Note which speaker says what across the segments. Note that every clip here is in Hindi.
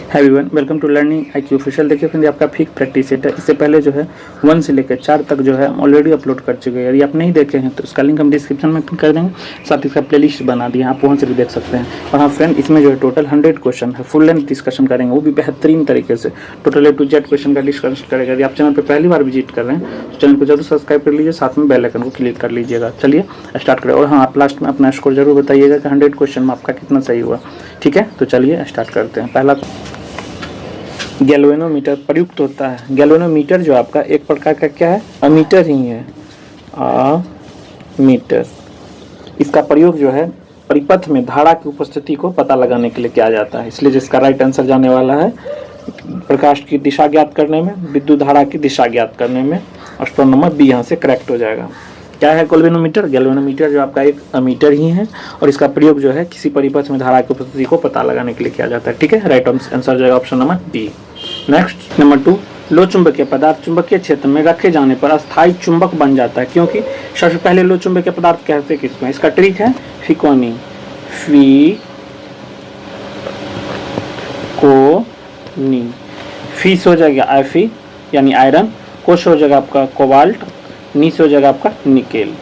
Speaker 1: है everyone, welcome to learning IQ official. देखिए फ्रेंड, आपका फिक प्रैक्टिस सेट है। इससे पहले जो है 1 से लेकर 4 तक जो है हम ऑलरेडी अपलोड कर चुके हैं। यदि आप नहीं देखे हैं तो उसका लिंक हम डिस्क्रिप्शन में कर देंगे, साथ ही इसका प्लेलिस्ट बना दिया, आप वहाँ से भी देख सकते हैं। और हाँ फ्रेंड, इसमें जो है टोटल 100 क्वेश्चन है, फुल लेंथ डिस्कशन करेंगे, वो भी बेहतरीन तरीके से total A to Z question का डिस्कशन करेगा। यदि आप चैनल पर पहली बार विजिट कर रहे हैं तो चैनल को जरूर सब्सक्राइब कर लीजिए, साथ में बेल आइकन को क्लिक कर लीजिएगा। चलिए स्टार्ट करें। और हाँ, आप लास्ट में अपना स्कोर जरूर बताइएगा कि 100 क्वेश्चन में आपका कितना सही हुआ। ठीक है, तो चलिए स्टार्ट करते हैं। पहला गैल्वेनोमीटर प्रयुक्त होता है। गैल्वेनोमीटर जो आपका एक प्रकार का क्या है, अमीटर ही है, अमीटर। इसका प्रयोग जो है परिपथ में धारा की उपस्थिति को पता लगाने के लिए किया जाता है। इसलिए जिसका राइट आंसर जाने वाला है प्रकाश की दिशा ज्ञात करने में, विद्युत धारा की दिशा ज्ञात करने में। ऑप्शन नंबर बी यहाँ से करेक्ट हो जाएगा। क्या है गैल्वेनोमीटर? गैल्वेनोमीटर जो आपका एक अमीटर ही है और इसका प्रयोग जो है किसी परिपथ में धारा की उपस्थिति को पता लगाने के लिए किया जाता है। ठीक है, राइट आंसर जाएगा option number b. Next number 2, लो चुंबकीय पदार्थ चुंबकीय क्षेत्र में रखे जाने पर अस्थायी चुंबक बन जाता है, क्योंकि सबसे पहले लो चुंबकीय पदार्थ कहते हैं किसको? इसका ट्रिक है फिकोनी, फिकोनी। फीस हो जाएगा Fe यानी आयरन, कोश हो जाएगा आपका कोबाल्ट, नीस हो जाएगा आपका निकेल।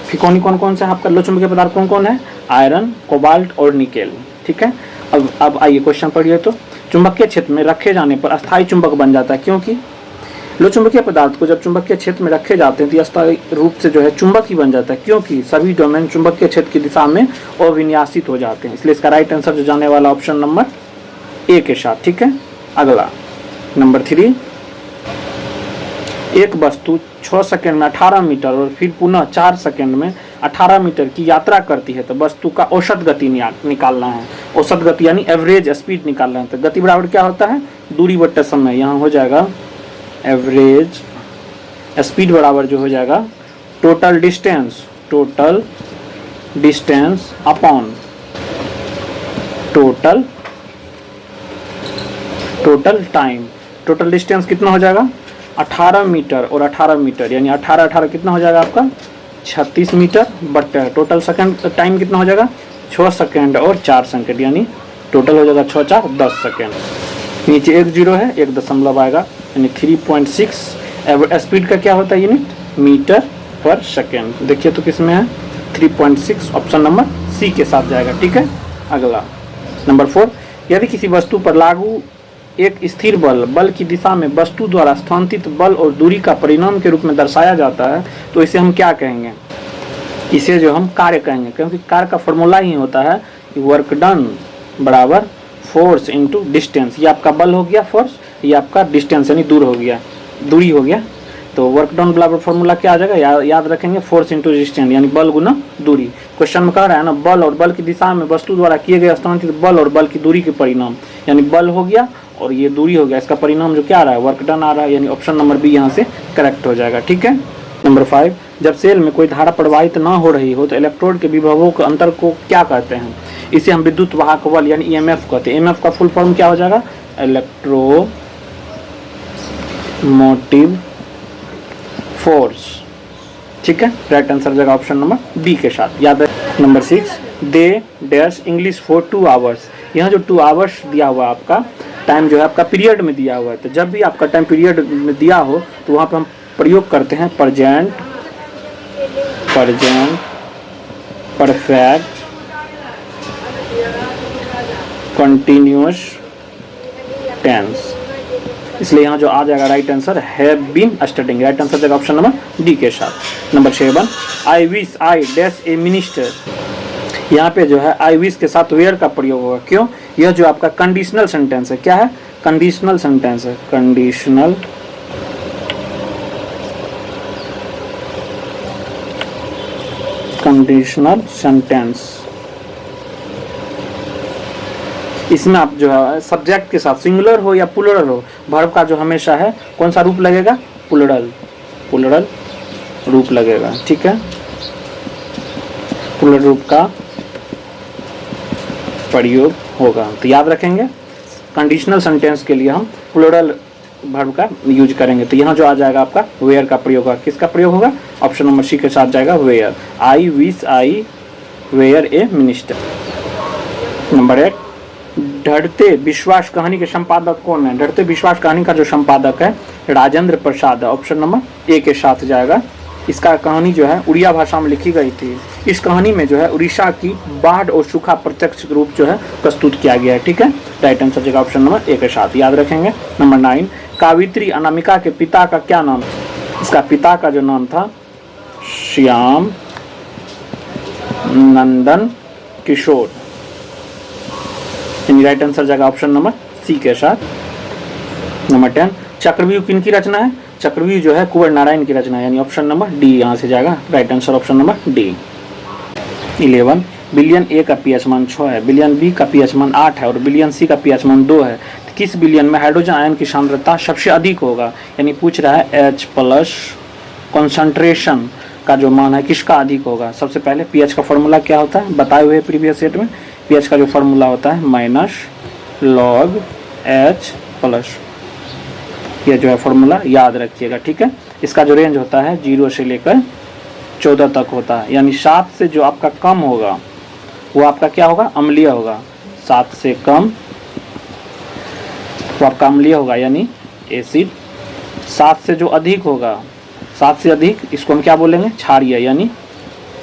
Speaker 1: फिकोनी कौन कौन सा है आपका? लो चुंबकीय पदार्थ कौन कौन है? आयरन, कोबाल्ट और निकेल। ठीक है, अब आइए क्वेश्चन पढ़िए। तो चुंबकीय क्षेत्र में रखे जाने पर अस्थायी चुंबक बन जाता है, क्योंकि लो चुंबकीय पदार्थ को जब चुंबकीय क्षेत्र में रखे जाते हैं तो अस्थायी रूप से जो है चुंबक ही बन जाता है, क्योंकि सभी डोमेन चुंबकीय क्षेत्र की दिशा में अविन्यासित हो जाते हैं। इसलिए इसका राइट आंसर जो जाने वाला ऑप्शन नंबर ए के साथ। ठीक है, अगला नंबर 3, एक वस्तु 6 सेकंड में 18 मीटर और फिर पुनः 4 सेकंड में 18 मीटर की यात्रा करती है तो वस्तु का औसत गति निकालना है। औसत गति यानी एवरेज स्पीड निकालना है। तो गति बराबर क्या होता है? दूरी बट्टा समय। यहाँ हो जाएगा एवरेज स्पीड बराबर जो हो जाएगा total distance upon total time. Total distance कितना हो जाएगा? 18 मीटर और 18 मीटर यानी 18 कितना हो जाएगा आपका? 36 metre but total second time कितना हो जाएगा? 6 सेकंड और 4 सेकंड यानी टोटल हो जाएगा 6 4 10 सेकंड। नीचे 1 0 है, 1 दशमलव आएगा यानी 3.6। स्पीड का क्या होता है यूनिट? मीटर पर सेकंड। देखिए तो किस में है? 3.6, ऑप्शन नंबर सी के साथ जाएगा। ठीक है, अगला नंबर 4, यदि किसी वस्तु पर लागू एक स्थिर बल की दिशा में वस्तु द्वारा स्थानांतरित बल और दूरी का परिणाम के रूप में दर्शाया जाता है तो इसे हम क्या कहेंगे? इसे जो हम कार्य कहेंगे, क्योंकि कार्य का फॉर्मूला ही होता है वर्क डन बराबर फोर्स इनटू डिस्टेंस। ये आपका बल हो गया फोर्स, ये आपका डिस्टेंस यानी दूर हो गया, दूरी हो गया। तो वर्क डन बराबर फॉर्मूला क्या आ जाएगा? याद रखेंगे, फोर्स इनटू डिस्टेंस यानी बल गुना दूरी। क्वेश्चन में कह रहा है ना, बल और बल की दिशा में वस्तु द्वारा किए गए स्थानांतरित बल और बल की दूरी के परिणाम, यानी बल हो गया और ये दूरी हो गया, इसका परिणाम जो क्या आ रहा है? वर्क डन आ रहा है, यानी ऑप्शन नंबर बी यहाँ से करेक्ट हो जाएगा। ठीक है, नंबर 5, जब सेल में कोई धारा प्रवाहित ना हो रही हो तो इलेक्ट्रोड के विभवों के अंतर को क्या कहते हैं? इसे हम विद्युत वाहक बल यानी EMF कहते हैं। EMF का फुल फॉर्म क्या हो जाएगा? Electromotive force. ठीक है, राइट आंसर जाएगा ऑप्शन नंबर बी के साथ। याद है। Number 6, they dash English for 2 hours. यहाँ जो 2 आवर्स दिया हुआ आपका टाइम जो है आपका पीरियड में दिया हुआ है। तो जब भी आपका टाइम पीरियड में दिया हो तो वहाँ पर हम प्रयोग करते हैं प्रेजेंट परफेक्ट कंटिन्यूअस टेंस। इसलिए यहाँ जो आ जाएगा right answer have been studying. Right answer जाएगा ऑप्शन नंबर डी के साथ। Number 7, I wish I dash a minister. यहाँ पे जो है आई विश के साथ वेयर का प्रयोग होगा। क्यों? यह जो आपका कंडीशनल सेंटेंस है। क्या है? कंडीशनल सेंटेंस है। Conditional sentence. इसमें आप जो है सब्जेक्ट के साथ सिंगुलर हो या प्लूरल हो, वर्ब का जो हमेशा है कौन सा रूप लगेगा? प्लूरल रूप लगेगा। ठीक है, प्लूरल रूप का प्रयोग होगा। तो याद रखेंगे, कंडीशनल सेंटेंस के लिए हम प्लूरल वर्ब का यूज करेंगे। तो यहाँ जो आ जाएगा आपका वेयर का प्रयोग होगा। किसका प्रयोग होगा? ऑप्शन नंबर सी के साथ जाएगा were. I wish I were a minister. Number 8, ढड़ते विश्वास कहानी के संपादक कौन है? ढड़ते विश्वास कहानी का जो संपादक है राजेंद्र प्रसाद है। ऑप्शन नंबर ए के साथ जाएगा। इसका कहानी जो है उड़िया भाषा में लिखी गई थी। इस कहानी में जो है उड़ीसा की बाढ़ और सूखा प्रत्यक्ष रूप जो है प्रस्तुत किया गया है। ठीक है, राइट आंसर जगह ऑप्शन नंबर ए के साथ, याद रखेंगे। नंबर 9, कावित्री अनामिका के पिता का क्या नाम? इसका पिता का जो नाम था श्याम नंदन किशोर, यानी राइट आंसर जगह ऑप्शन नंबर सी के साथ। नंबर 10, चक्रव्यूह किनकी रचना है? चक्रव्यूह जो है कुंवर नारायण की रचना है, यानी ऑप्शन नंबर डी यहाँ से जाएगा, right answer option number D. 11, billion A का पीएच मान 6 है, बिलियन बी का पीएच मान 8 है और बिलियन सी का पीएच मान 2 है। तो किस बिलियन में हाइड्रोजन आयन की सांद्रता सबसे अधिक होगा? यानी पूछ रहा है H+ कॉन्सेंट्रेशन का जो मान है किसका अधिक होगा? सबसे पहले पीएच का फॉर्मूला क्या होता है बताए हुए प्रीवियस सेट में। पीएच का जो फॉर्मूला होता है -log H+, ये जो है फॉर्मूला याद रखिएगा। ठीक है, इसका जो रेंज होता है 0 से लेकर 14 तक होता है, यानी 7 से जो आपका कम होगा वो आपका क्या होगा? अम्लीय होगा। 7 से कम वो आपका अम्लीय होगा यानी एसिड। 7 से जो अधिक होगा, 7 से अधिक इसको हम क्या बोलेंगे? क्षारीय यानी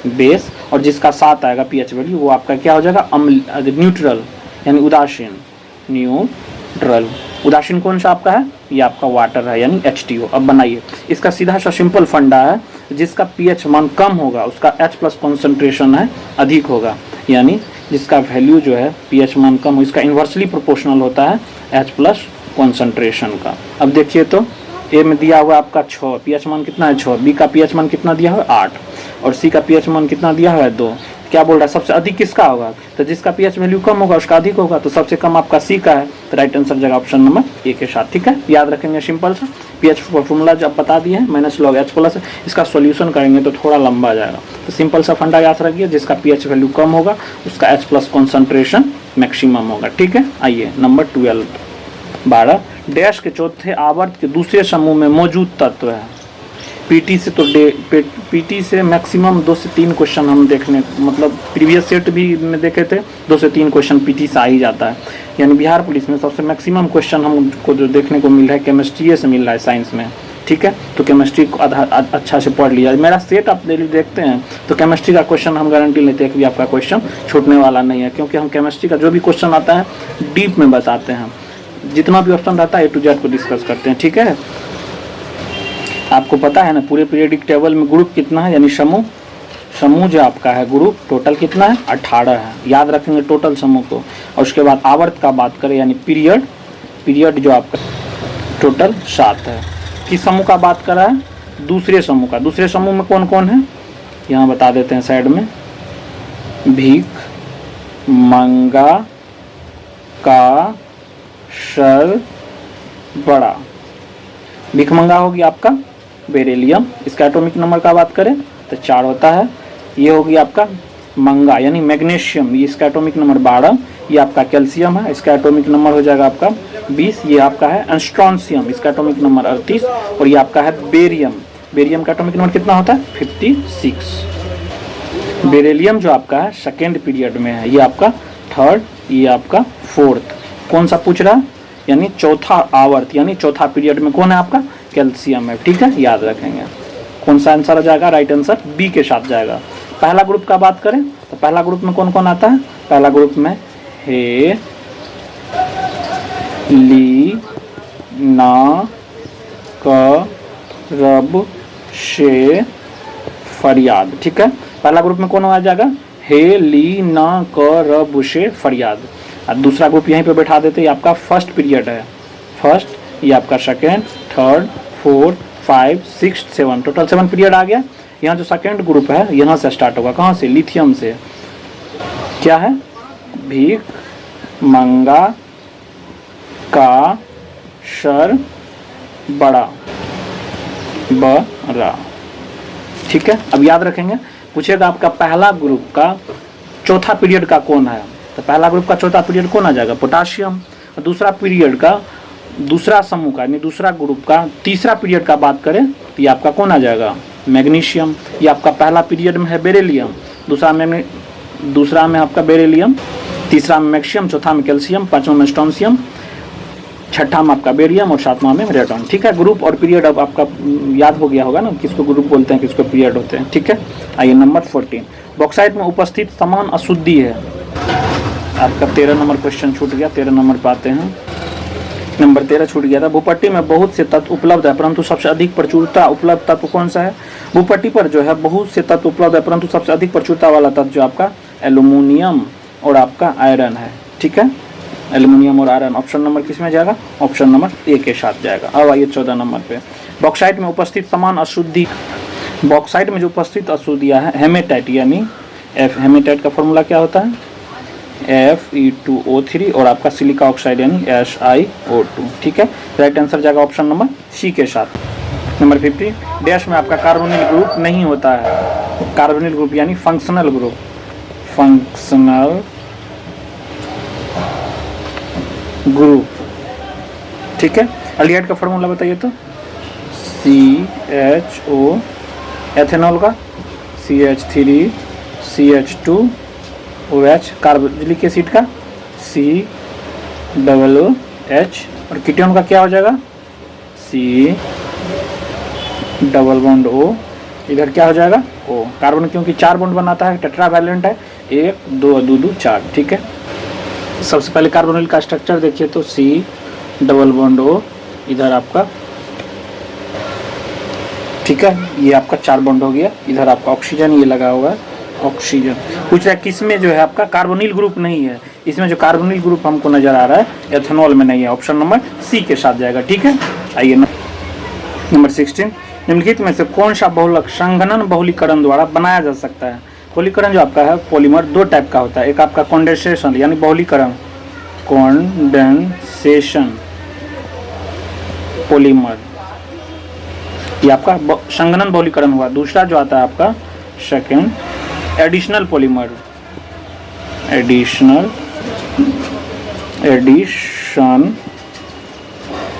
Speaker 1: बेस। और जिसका 7 आएगा पीएच वैल्यू वो आपका क्या हो जाएगा? न्यूट्रल यानी उदासीन, न्यूट्रल। उदासीन कौन सा आपका है? ये आपका वाटर है यानी H2O। अब बनाइए, इसका सीधा सा सिंपल फंडा है, जिसका पीएच मान कम होगा उसका H+ कॉन्सेंट्रेशन है अधिक होगा, यानी जिसका वैल्यू जो है पीएच मान कम हो इसका इन्वर्सली प्रोपोर्शनल होता है H+ कॉन्सेंट्रेशन का। अब देखिए तो ए में दिया हुआ आपका 6, पीएच मान कितना है 6, बी का पीएच मान कितना दिया हुआ 8 और सी का पीएच मान कितना दिया हुआ है 2। क्या बोल रहा है? सबसे अधिक किसका होगा? तो जिसका पीएच वैल्यू कम होगा उसका अधिक होगा, तो सबसे कम आपका सी का है, तो राइट आंसर जगह ऑप्शन नंबर ए के साथ। ठीक है, याद रखेंगे सिंपल सा। पीएच फॉर्मूला जब बता दिए हैं -log H+, इसका सॉल्यूशन करेंगे तो थोड़ा लंबा जाएगा, तो सिंपल सा फंडा याद रखिए, जिसका पीएच वैल्यू कम होगा उसका H+ कॉन्सेंट्रेशन मैक्सिमम होगा। ठीक है, आइए नंबर 12 डैश के चौथे आवर्त के दूसरे समूह में मौजूद तत्व है। पीटी से तो पीटी से मैक्सिमम 2 से 3 क्वेश्चन हम देखने, मतलब प्रीवियस सेट भी में देखे थे 2 से 3 क्वेश्चन पीटी से आ ही जाता है, यानी बिहार पुलिस में सबसे मैक्सिमम क्वेश्चन हमको जो देखने को मिल रहा है केमिस्ट्री से मिल रहा है साइंस में। ठीक है, तो केमिस्ट्री को अच्छा से पढ़ लिया। मेरा सेट आप डेली देखते हैं तो केमिस्ट्री का क्वेश्चन हम गारंटी लेते हैं कि आपका क्वेश्चन छूटने वाला नहीं है, क्योंकि हम केमिस्ट्री का जो भी क्वेश्चन आता है डीप में बताते हैं, जितना भी ऑप्शन रहता है A to Z को डिस्कस करते हैं। ठीक है, आपको पता है ना पूरे पीरियडिक टेबल में ग्रुप कितना है, यानी समूह जो आपका है ग्रुप टोटल कितना है 18 है, याद रखेंगे टोटल समूह को। और उसके बाद आवर्त का बात करें यानी पीरियड जो आपका टोटल 7 है। किस समूह का बात कर रहा है? दूसरे समूह का। दूसरे समूह में कौन कौन है यहाँ बता देते हैं साइड में। भीख मंगा का शर बड़ा। भिखमंगा होगी आपका बेरिलियम, इसका एटॉमिक नंबर का बात करें तो 4 होता है। ये होगी आपका मंगा यानी मैग्नीशियम, ये इसका एटॉमिक नंबर 12। ये आपका कैल्शियम है, इसका एटॉमिक नंबर हो जाएगा आपका 20। ये आपका है एस्ट्रॉन्शियम, इसका एटॉमिक नंबर 38। और ये आपका है बेरियम का एटॉमिक नंबर कितना होता है 56। बेरिलियम जो आपका है सेकेंड पीरियड में है, ये आपका 3rd, ये आपका 4th। कौन सा पूछ रहा है? यानी चौथा आवर्त यानी चौथा पीरियड में कौन है आपका? कैल्शियम है। ठीक है, याद रखेंगे। कौन सा आंसर आ जाएगा? राइट आंसर बी के साथ जाएगा। पहला ग्रुप का बात करें तो पहला ग्रुप में कौन कौन आता है? पहला ग्रुप में हे ली ना क रब शे फरियाद। ठीक है, पहला ग्रुप में कौन आ जाएगा? हे ली ना क रब शे फरियाद। और दूसरा ग्रुप यहीं पे बैठा देते, ये आपका फर्स्ट पीरियड है, फर्स्ट, ये आपका second, 3rd, 4th, 5th, 6th, 7th, total 7 period आ गया। यहाँ जो सेकेंड ग्रुप है यहाँ से स्टार्ट होगा, कहाँ से? लिथियम से। क्या है? भीख मंगा का शर बड़ा। ठीक है, अब याद रखेंगे। पूछेगा आपका पहला ग्रुप का चौथा पीरियड का कौन है, तो पहला ग्रुप का चौथा पीरियड कौन आ जाएगा? पोटाशियम। और दूसरा पीरियड का दूसरा समूह का यानी दूसरा ग्रुप का तीसरा पीरियड का बात करें तो ये आपका कौन आ जाएगा? मैग्नीशियम। ये आपका पहला पीरियड में है बेरिलियम, दूसरा में आपका बेरिलियम तीसरा में मैक्सियम, चौथा में कैल्शियम, पांचवा में स्ट्रोंशियम, छठा में आपका बेरियम और सातवां में रेडन। ठीक है, ग्रुप और पीरियड अब आपका याद हो गया होगा ना, किसको ग्रुप बोलते हैं किसको पीरियड होते हैं। ठीक है, आइए नंबर 14, बॉक्साइट में उपस्थित समान अशुद्धि है। आपका 13 नंबर क्वेश्चन छूट गया, 13 नंबर पे आते हैं। नंबर 13 छूट गया था। भूपट्टी में बहुत से तत्व उपलब्ध है परंतु सबसे अधिक प्रचुरता उपलब्ध तत्व कौन सा है? भूपट्टी पर जो है बहुत से तत्व उपलब्ध है परंतु सबसे अधिक प्रचुरता वाला तत्व जो आपका एल्यूमिनियम और आपका आयरन है। ठीक है, एल्यूमिनियम और आयरन। ऑप्शन नंबर किस में जाएगा? ऑप्शन नंबर ए के साथ जाएगा। अब आइए 14 नंबर पे, बॉक्साइट में उपस्थित समान अशुद्धि, बॉक्साइट में जो उपस्थित अशुद्धियाँ है हेमेटाइट यानी हेमेटाइट का फॉर्मूला क्या होता है? Fe2O3 और आपका सिलिका ऑक्साइड यानी SiO2। ठीक है, राइट आंसर जाएगा ऑप्शन नंबर सी के साथ। नंबर 50, डैश में आपका कार्बोनिल ग्रुप नहीं होता है। कार्बोनिल ग्रुप यानी फंक्शनल ग्रुप, फंक्शनल ग्रुप। ठीक है, एल्डिहाइड का फॉर्मूला बताइए तो CHO, एथेनॉल का CH3CH2 OH, कार्बोक्सिलिक एसिड का COOH और कीटोन का क्या हो जाएगा? C डबल बॉन्ड O, इधर क्या हो जाएगा? O। कार्बन क्योंकि 4 बॉन्ड बनाता है, टेट्रावैलेंट है, 1 2 2 2 4। ठीक है, सबसे पहले कार्बोनिल का स्ट्रक्चर देखिए तो C डबल बॉन्ड O, इधर आपका, ठीक है, ये आपका 4 बॉन्ड हो गया, इधर आपका ऑक्सीजन ये लगा हुआ है, ऑक्सीजन। पूछ रहा है किस में जो है आपका कार्बोनिल ग्रुप नहीं है? इसमें जो कार्बोनिल ग्रुप हमको नजर आ रहा है एथेनॉल में नहीं है, ऑप्शन नंबर सी के साथ जाएगा। ठीक है, आइए नंबर 16, निम्नलिखित में से कौन सा बहुलक संघनन बहुलीकरण द्वारा बनाया जा सकता है? बहुलीकरण जो आपका है पॉलीमर 2 टाइप का होता है, एक आपका कंडेंसेशन यानी बहुलीकरण, कंडेंसेशन पॉलीमर, ये आपका संघनन बहुलीकरण हुआ। दूसरा जो आता है आपका second additional polymer, addition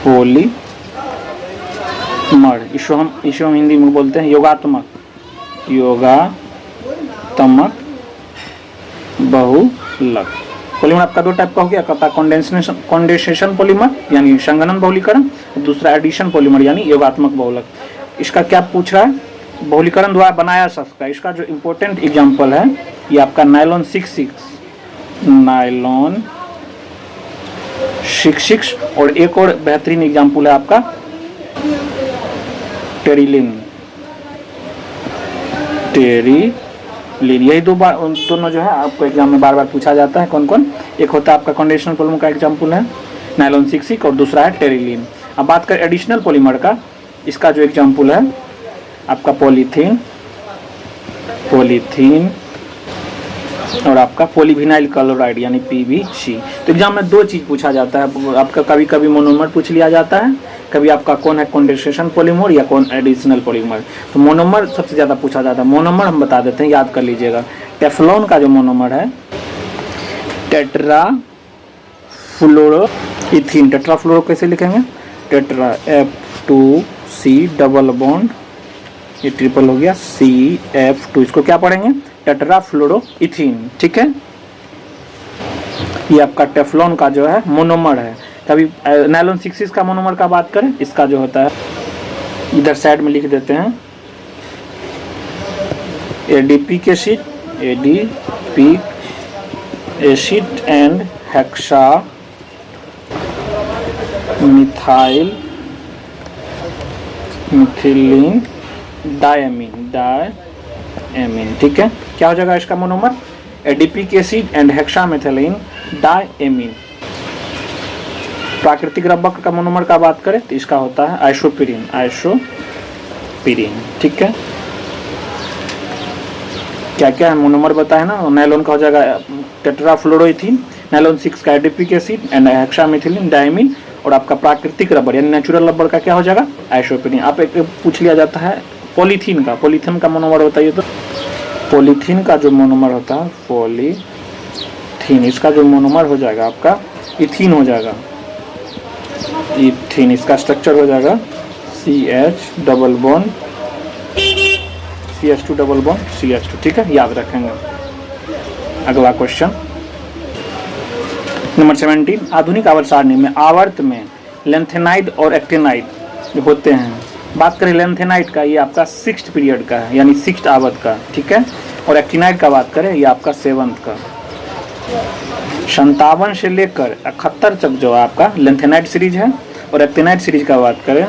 Speaker 1: polymer, इसको हम हिंदी में बोलते हैं योगात्मक बहुलक। पॉलीमर आपका 2 टाइप का हो गया, कंडेंसेशन पॉलीमर यानी संघनन बहुलीकरण, दूसरा एडिशन पॉलीमर यानी योगात्मक बहुलक। इसका क्या पूछ रहा है? बहुलीकरण द्वारा बनाया जा सकता है। इसका जो इम्पोर्टेंट एग्जांपल है ये आपका नायलॉन 66 और एक और बेहतरीन एग्जांपल है आपका टेरिलिन। यही दोनों जो है आपको एग्जाम में बार बार पूछा जाता है। कौन कौन? एक होता है आपका कंडेंसेशन पॉलीमर का एग्जांपल है नायलॉन 66 और दूसरा है टेरिलिन। अब बात करें एडिशनल पॉलीमर का, इसका जो एग्जांपल है आपका पॉलीथीन और आपका पॉलीविनाइल क्लोराइड यानी PVC। तो एग्जाम में 2 चीज़ पूछा जाता है आपका, कभी कभी मोनोमर पूछ लिया जाता है, कभी आपका कौन है कंडेंसेशन पॉलीमर या कौन एडिशनल पॉलीमर। तो मोनोमर सबसे ज़्यादा पूछा जाता है। मोनोमर हम बता देते हैं, याद कर लीजिएगा। टेफ्लॉन का जो मोनोमर है टेट्राफ्लोरोइथीन, टेट्राफ्लोरो कैसे लिखेंगे? टेट्रा F2C डबल बॉन्ड, ये ट्रिपल हो गया CF2, इसको क्या पढ़ेंगे? टेट्राफ्लोरोइथीन। ठीक है, ये आपका टेफ्लॉन का जो है मोनोमर है। कभी नायलॉन 66 का मोनोमर का बात करें, इसका जो होता है इधर साइड में लिख देते हैं ADP acid and hexa methylene diamine. ठीक है, क्या हो जाएगा इसका monomer? Adipic acid and hexamethylene diamine. प्राकृतिक रबर का मोनोमर का बात करें तो इसका होता है आइसोपीरिन। ठीक है, क्या क्या है मोनोमर बताए ना। नायलॉन का हो जाएगा टेट्राफ्लोरोइथीन, नायलॉन 6 का adipic acid and hexamethylene diamine, और आपका प्राकृतिक रबर यानी नेचुरल रबर का क्या हो जाएगा? आइसोपीरिन। आप एक पूछ लिया जाता है पॉलीथीन का मोनोमर होता है, तो पॉलीथीन का जो मोनोमर होता है पॉलीथीन, इसका जो मोनोमर हो जाएगा आपका इथीन हो जाएगा, इथीन। इसका स्ट्रक्चर हो जाएगा CH double bond CH2 double bond CH2। ठीक है, याद रखेंगे। अगला क्वेश्चन नंबर 17, आधुनिक आवर्त सारणी में आवर्त में लेंथेनाइड और एक्टिनाइड जो होते हैं। बात करें लेंथेनाइड का, ये आपका 6th पीरियड का है, यानी 6th आवर्त का, ठीक है। और एक्टिनाइड का बात करें, ये आपका 7th का। 57 से लेकर 71 तक जो आपका लेंथेनाइड सीरीज है, और एक्टिनाइड सीरीज का बात करें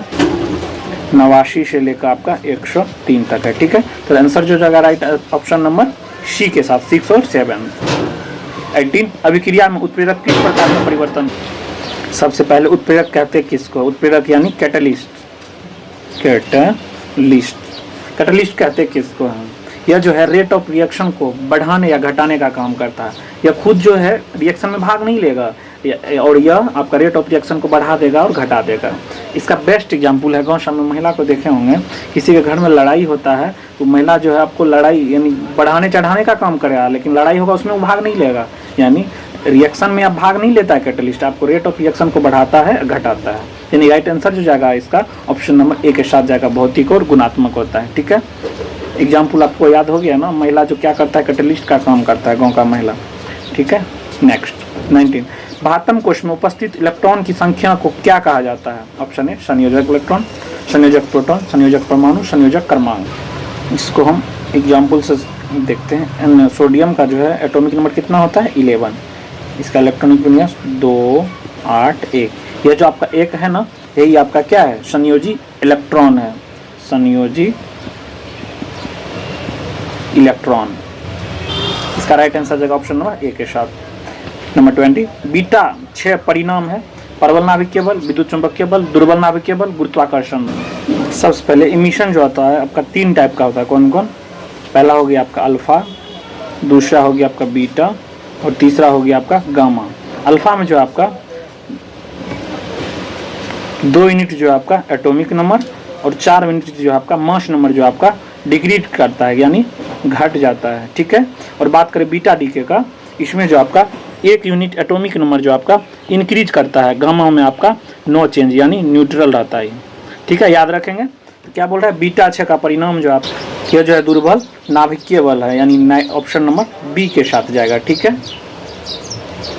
Speaker 1: 89 से लेकर आपका 103 तक है, ठीक है। तो आंसर जो जाएगा राइट ऑप्शन नंबर सी के साथ 6 और 7। 18, अभिक्रिया में उत्प्रेरक किस प्रकार का परिवर्तन। सबसे पहले उत्प्रेरक कहते हैं किसको, उत्प्रेरक यानी कैटलिस्ट, कैटलिस्ट कहते हैं किसको है। यह जो है रेट ऑफ रिएक्शन को बढ़ाने या घटाने का काम करता है। यह खुद जो है रिएक्शन में भाग नहीं लेगा, और यह आपका रेट ऑफ रिएक्शन को बढ़ा देगा और घटा देगा। इसका बेस्ट एग्जांपल है, गाँव में महिला को देखे होंगे, किसी के घर में लड़ाई होता है तो महिला जो है आपको लड़ाई यानी बढ़ाने चढ़ाने का काम करेगा, लेकिन लड़ाई होगा उसमें वो भाग नहीं लेगा, यानी रिएक्शन में आप भाग नहीं लेता है कैटलिस्ट, आपको रेट ऑफ रिएक्शन को बढ़ाता है घटाता है। यानी राइट आंसर जो जाएगा इसका ऑप्शन नंबर ए के साथ जाएगा, भौतिक और गुणात्मक होता है, ठीक है। एग्जाम्पल आपको याद हो गया ना, महिला जो क्या करता है कैटलिस्ट का काम करता है, गाँव का महिला, ठीक है। नेक्स्ट 19, 72 कोश में उपस्थित इलेक्ट्रॉन की संख्या को क्या कहा जाता है। ऑप्शन ए संयोजक इलेक्ट्रॉन, संयोजक प्रोटॉन, संयोजक परमाणु, संयोजक क्रमांक। इसको हम एग्जाम्पल से देखते हैं। सोडियम का जो है एटॉमिक नंबर कितना होता है 11, इसका इलेक्ट्रॉनिक विन्यास 2 8 1। यह जो आपका एक है ना, यही आपका क्या है संयोजी इलेक्ट्रॉन है, संयोजी इलेक्ट्रॉन। इसका राइट आंसर जाएगा ऑप्शन नंबर ए के साथ। नंबर 20, बीटा 6 परिणाम है, प्रबल नाभिकीय बल, विद्युत चुंबकीय बल, दुर्बल नाभिकीय बल, गुरुत्वाकर्षण। सबसे पहले इमिशन जो आता है आपका 3 टाइप का होता है, कौन कौन। पहला हो गया आपका अल्फा, दूसरा हो गया आपका बीटा, और तीसरा हो गया आपका गामा। अल्फा में जो आपका 2 यूनिट जो आपका एटॉमिक नंबर, और 4 यूनिट जो आपका मास नंबर जो आपका डिक्रीज करता है, यानी घट जाता है, ठीक है। और बात करें बीटा डीके का, इसमें जो आपका 1 यूनिट एटॉमिक नंबर जो आपका इंक्रीज करता है, गामा में आपका नो चेंज यानी न्यूट्रल रहता है, ठीक है, याद रखेंगे। तो क्या बोल रहा है, बीटा 6 का परिणाम जो आप यह जो है दुर्बल नाभिकीय बल है, यानी ऑप्शन नंबर बी के साथ जाएगा, ठीक है।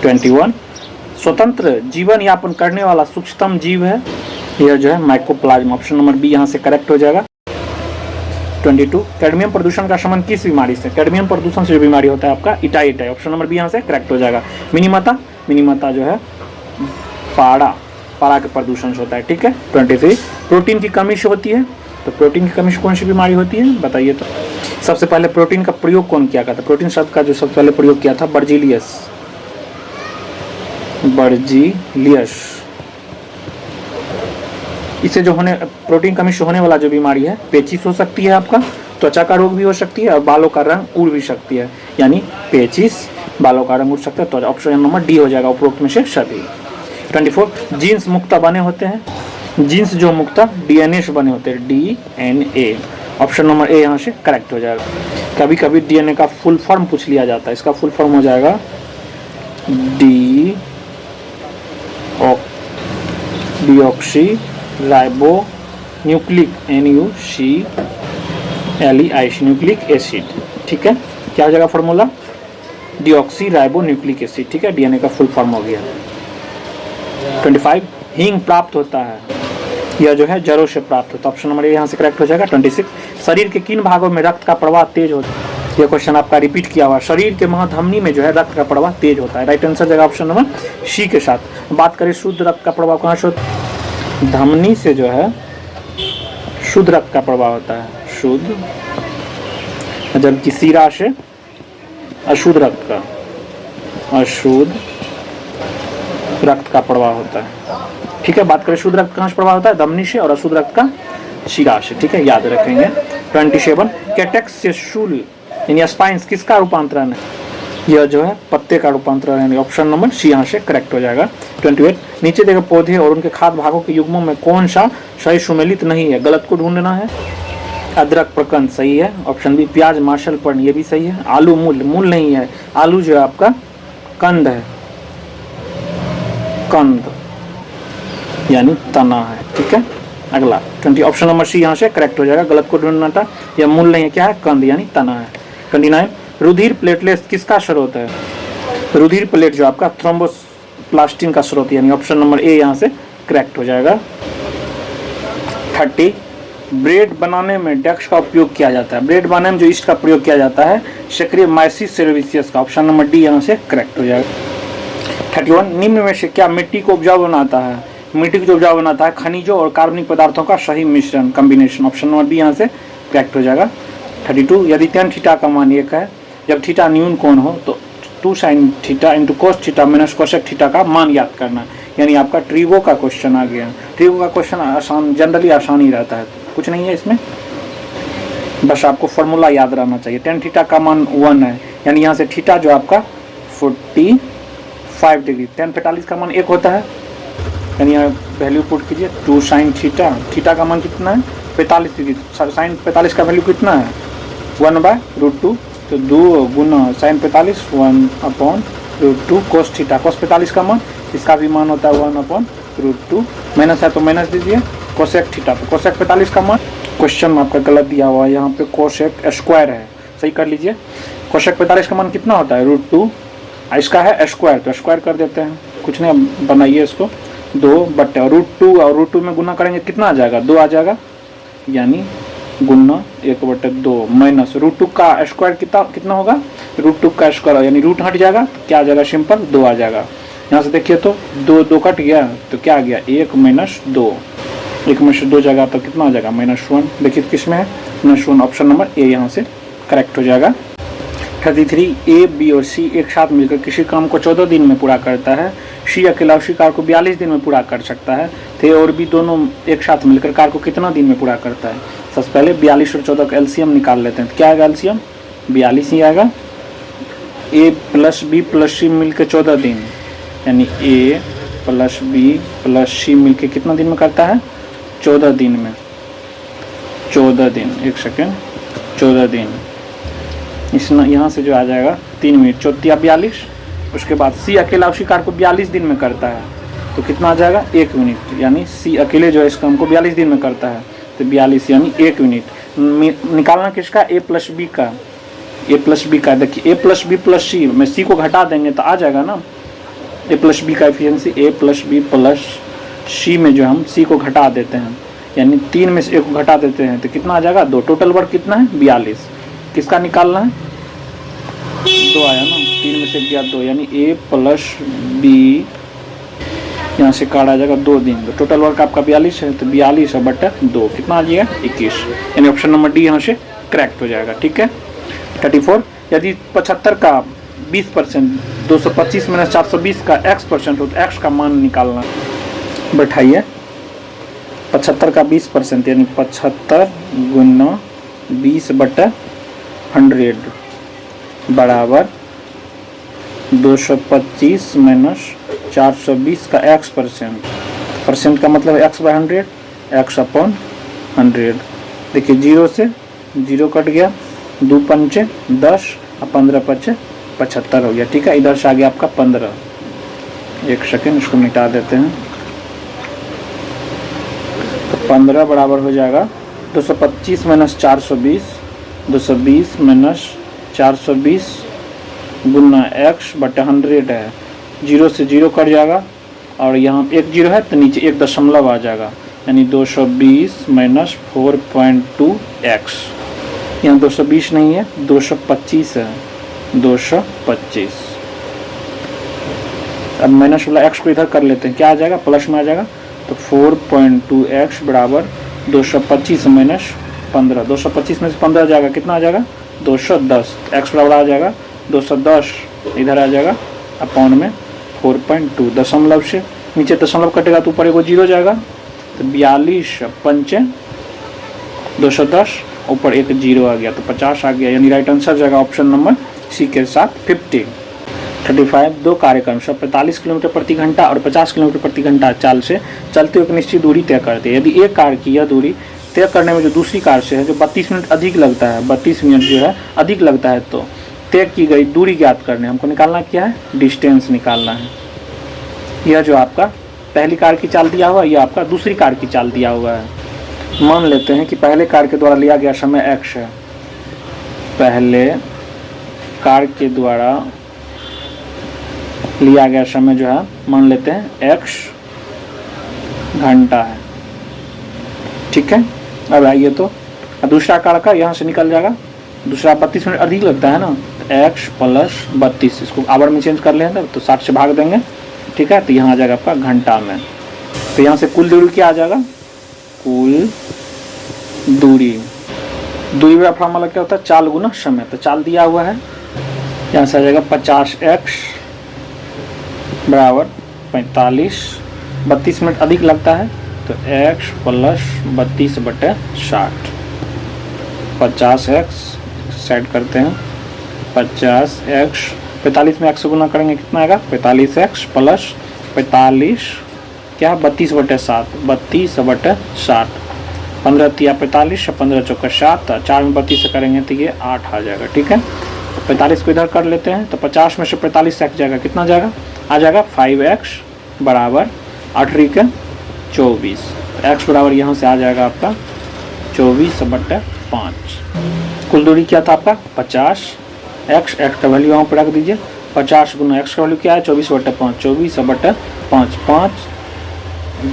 Speaker 1: 21, स्वतंत्र जीवन यापन करने वाला सूक्ष्मतम जीव है, यह जो है माइकोप्लाज्मा, ऑप्शन नंबर बी यहाँ से करेक्ट हो जाएगा। 22, कैडमियम प्रदूषण का संबंध किस बीमारी से। कैडमियम प्रदूषण से जो बीमारी होता है आपका इटाइट है, ऑप्शन नंबर बी यहाँ से करेक्ट हो जाएगा। मिनीमता जो है पारा के प्रदूषण से होता है, ठीक है। 23, प्रोटीन की कमी से होती है, तो प्रोटीन की कमी से कौन सी बीमारी होती है बताइए। तो सबसे पहले प्रोटीन का प्रयोग कौन किया था, प्रोटीन शब्द का जो सबसे पहले प्रयोग किया था बर्जीलियस। इससे जो होने प्रोटीन कमी से होने वाला जो बीमारी है पेचिस हो सकती है, आपका त्वचा का रोग भी हो सकती है, और बालों का रंग उड़ भी सकती है, यानी पेचिस, बालों का रंग उड़ सकता है, तो ऑप्शन नंबर डी हो जाएगा उपरोक्त में से सभी। 24, जीन्स मुक्ता बने होते हैं, जीन्स जो मुक्ता डीएनए से बने होते हैं, डीएनए, ऑप्शन नंबर ए यहाँ से करेक्ट हो जाएगा। कभी कभी डीएनए का फुल फॉर्म पूछ लिया जाता है, इसका फुल फॉर्म हो जाएगा deoxy ribo nucleic NuCLEIC nucleic acid, ठीक है। क्या हो जाएगा formula, deoxy ribo nucleic acid, ठीक है, डीएनए का फुल फॉर्म हो गया। 25, हींग प्राप्त होता है, यह जो है जड़ों से प्राप्त होता है, ऑप्शन नंबर ए यहाँ से करेक्ट हो जाएगा। 26, शरीर के किन भागों में रक्त का प्रवाह तेज होता है। यह क्वेश्चन आपका रिपीट किया हुआ, शरीर के महाधमनी में जो है रक्त का प्रवाह तेज होता है, राइट आंसर जाएगा ऑप्शन नंबर सी के साथ। बात करें शुद्ध रक्त का प्रवाह कहाँ से होता है, धमनी से जो है शुद्ध रक्त का प्रवाह होता है, शुद्ध, जबकि सीरा से अशुद्ध रक्त का प्रवाह होता है, ठीक है। बात करें शुद्ध रक्त कहाँ से प्रवाह होता है, धमनी से, और अशुद्ध रक्त का शिरा से, ठीक है, याद रखेंगे। 27, कैटेक्स से शूल यानी स्पाइंस किसका रूपांतरण है, यह जो है पत्ते का रूपांतरण है, ऑप्शन नंबर सी यहाँ से करेक्ट हो जाएगा। 28, नीचे देखे पौधे और उनके खाद्य भागों के युग्मों में कौन सा सही सुमेलित नहीं है, गलत को ढूंढना है। अदरक प्रकंद सही है, ऑप्शन बी। प्याज मार्शल पर्ण ये भी सही है। आलू मूल नहीं है, आलू जो है आपका कंद है, कंद यानी तना है, ठीक है। अगला 20, ऑप्शन नंबर सी यहाँ से करेक्ट हो जाएगा, गलत को ढूंढना था, यह मूल नहीं है, क्या है, कंद यानी तना है। 29, रुधिर प्लेटलेट्स किसका स्रोत है, रुधिर प्लेट जो आपका प्लास्टिन का स्रोत, यानी ऑप्शन नंबर ए यहाँ से करेक्ट हो जाएगा। 30 ब्रेड बनाने में डेक्स का उपयोग किया जाता है। ब्रेड बनाने में जो ईस्ट का प्रयोग किया जाता है सैक्करोमाइसिस सेरेविसियस का, ऑप्शन नंबर डी यहाँ से करेक्ट हो जाएगा। 31 निम्न में से क्या मिट्टी को उपजाऊ बनाता है? मिट्टी को जो उपजाऊ बनाता है खनिजों और कार्बनिक पदार्थों का सही मिश्रण, कॉम्बिनेशन, ऑप्शन नंबर बी यहाँ से करेक्ट हो जाएगा। 32 यदि tan थीटा का मान 1 है, जब थीटा न्यून कोण हो तो 2 sin theta into cos theta minus cosec theta का मान याद करना, यानी आपका ट्रिगो का क्वेश्चन आ गया। ट्रिगो का क्वेश्चन आसान, जनरली आसान ही रहता है, कुछ नहीं है इसमें, बस आपको फॉर्मूला याद रहना चाहिए। tan थीटा का मान 1 है, यानी यहाँ से थीटा जो आपका 45 डिग्री, tan 45 का मान 1 होता है, यानी यहाँ वैल्यू पुट कीजिए 2 sin थीटा, थीटा का मान कितना है 45 डिग्री, साइन 45 का वैल्यू कितना है 1/√2, तो 2 गुना साइन 45 1/√2 कोस थीटा, कोस 45 का मान, इसका भी मान होता है 1/√2, माइनस है तो माइनस दीजिए, कोसेक थीटा, तो कोसेक 45 का मान, क्वेश्चन आपका गलत दिया हुआ है, यहाँ पे कोसेक स्क्वायर है, सही कर लीजिए। कोसेक 45 का मान कितना होता है √2, इसका है स्क्वायर, तो स्क्वायर कर देते हैं, कुछ नहीं बनाइए इसको, 2/√2 और √2 में गुना करेंगे कितना आ जाएगा 2 आ जाएगा, यानी गुना 1/2 माइनस √2 का स्क्वायर कितना होगा, √2 का स्क्वायर, यानी रूट हट जाएगा तो क्या आ जाएगा सिंपल 2 आ जाएगा। यहाँ से देखिए तो 2 कट गया तो क्या आ गया 1 - 2, 1 - 2 जाएगा तो कितना आ जाएगा -1, देखिए किस में है -1, ऑप्शन नंबर ए यहाँ से करेक्ट हो जाएगा। 33 ए बी और सी एक साथ मिलकर किसी काम को 14 दिन में पूरा करता है, सी अकेला उसी कार को 42 दिन में पूरा कर सकता है, थे और बी दोनों एक साथ मिलकर कार को कितना दिन में पूरा करता है। सबसे पहले 42 और 14 का एलसीएम निकाल लेते हैं, तो क्या आएगा एलसीएम 42 ही आएगा, ए प्लस बी प्लस सी मिलकर 14 दिन, यानी ए प्लस बी प्लस सी मिलकर कितना दिन में करता है 14 दिन में, 14 दिन, एक सेकेंड 14 दिन, इस यहाँ से जो आ जाएगा 3 मिनट 14 42, उसके बाद सी अकेला उसी कार को 42 दिन में करता है तो कितना आ जाएगा 1 मिनट, यानी सी अकेले जो है इस काम को 42 दिन में करता है तो 42 यानी 1 मिनट। निकालना किसका ए प्लस बी का, ए प्लस बी का, देखिए ए प्लस बी प्लस सी में सी को घटा देंगे तो आ जाएगा ना ए प्लस बी का एफिशिएंसी, ए प्लस बी प्लस सी में जो हम सी को घटा देते हैं, यानी 3 में से 1 को घटा देते हैं तो कितना आ जाएगा 2, टोटल वर्क कितना है 42, किसका निकालना है 2 आया ना, 3 में से गया 2, यानी ए प्लस बी यहाँ से काटा जाएगा 2 दिन, तो टोटल वर्क आपका 42 है, तो 42/2 कितना आ जाएगा 21, यानी ऑप्शन नंबर डी यहाँ से करेक्ट हो जाएगा। ठीक है। 34 यदि 75 का 20% 225 - 420 का x% हो तो x का मान निकालना, बैठाइए 75 का 20% यानी 75 गुना 20/100 बराबर 225 - 420 का x%, परसेंट का मतलब x/100, x/100, देखिए 0 से 0 कट गया, 2 पंचे 10 और 15 पंचे 75 हो गया। ठीक है, इधर से आ गया आपका 15, एक सेकेंड इसको मिटा देते हैं, तो 15 बराबर हो जाएगा 225 - 420, 220 - 420 गुना x/100 है, 0 से 0 कट जाएगा और यहाँ 1 0 है तो नीचे 1 दशमलव आ जाएगा, यानी 220 - 4.2x, यहाँ 220 नहीं है 225 है, 225। अब माइनस वाला x को इधर कर लेते हैं, क्या आ जाएगा प्लस में आ जाएगा, तो 4.2x बराबर 225 - 15, 225 में से 15 जाएगा कितना आ जाएगा 210, x बराबर आ जाएगा 210, इधर आ जाएगा अपॉन में 4.2, दशमलव से नीचे दशमलव कटेगा तो ऊपर एगो 0 जाएगा, तो 42 पंचे 210, ऊपर एक 0 आ गया तो 50 आ गया, यानी राइट आंसर जाएगा ऑप्शन नंबर सी के साथ 50। 35 दो कार्यक्रम 45 किलोमीटर प्रति घंटा और 50 किलोमीटर प्रति घंटा चाल से चलते हुए एक निश्चित दूरी तय करते हैं। यदि एक कार की यह दूरी तय करने में जो दूसरी कार से है जो 32 मिनट अधिक लगता है, 32 मिनट जो है अधिक लगता है, तो तय की गई दूरी ज्ञात करने हमको निकालना क्या है डिस्टेंस निकालना है। यह जो आपका पहली कार की चाल दिया हुआ है, यह आपका दूसरी कार की चाल दिया हुआ है। मान लेते हैं कि पहले कार के द्वारा लिया गया समय x है, पहले कार के द्वारा लिया गया समय जो है मान लेते हैं x घंटा है, ठीक है। अब आइए तो दूसरा का यहाँ से निकल जाएगा, दूसरा 32 मिनट अधिक लगता है ना, x प्लस 32, इसको आवर में चेंज कर लेंगे तो 60 से भाग देंगे, ठीक है। तो यहाँ आ जाएगा आपका घंटा में। तो यहाँ से कुल दूरी क्या आ जाएगा, कुल दूरी का फॉर्मूला क्या होता है, चाल गुना समय। तो चाल दिया हुआ है, यहाँ से आ जाएगा 50x बराबर 45, 32 मिनट अधिक लगता है तो x प्लस 32/60, 50x सेट करते हैं, 50x 45 में x से गुना करेंगे कितना आएगा, 45x प्लस 45 क्या 32/7, 32/60, 15 तिया 45, 15 चौका 7, 4 में 32 से करेंगे तो ये 8 आ जाएगा, ठीक है। तो 45 को इधर कर लेते हैं तो 50 में से 45 से जाएगा, कितना जाएगा, आ जाएगा 5x बराबर 8 के 24, x बराबर यहाँ से आ जाएगा आपका 24/5। कुल दूरी क्या था आपका 50x, x का वैल्यू यहाँ पर रख दीजिए, 50 गुना x का वैल्यू क्या है 24/5, 24/5, 5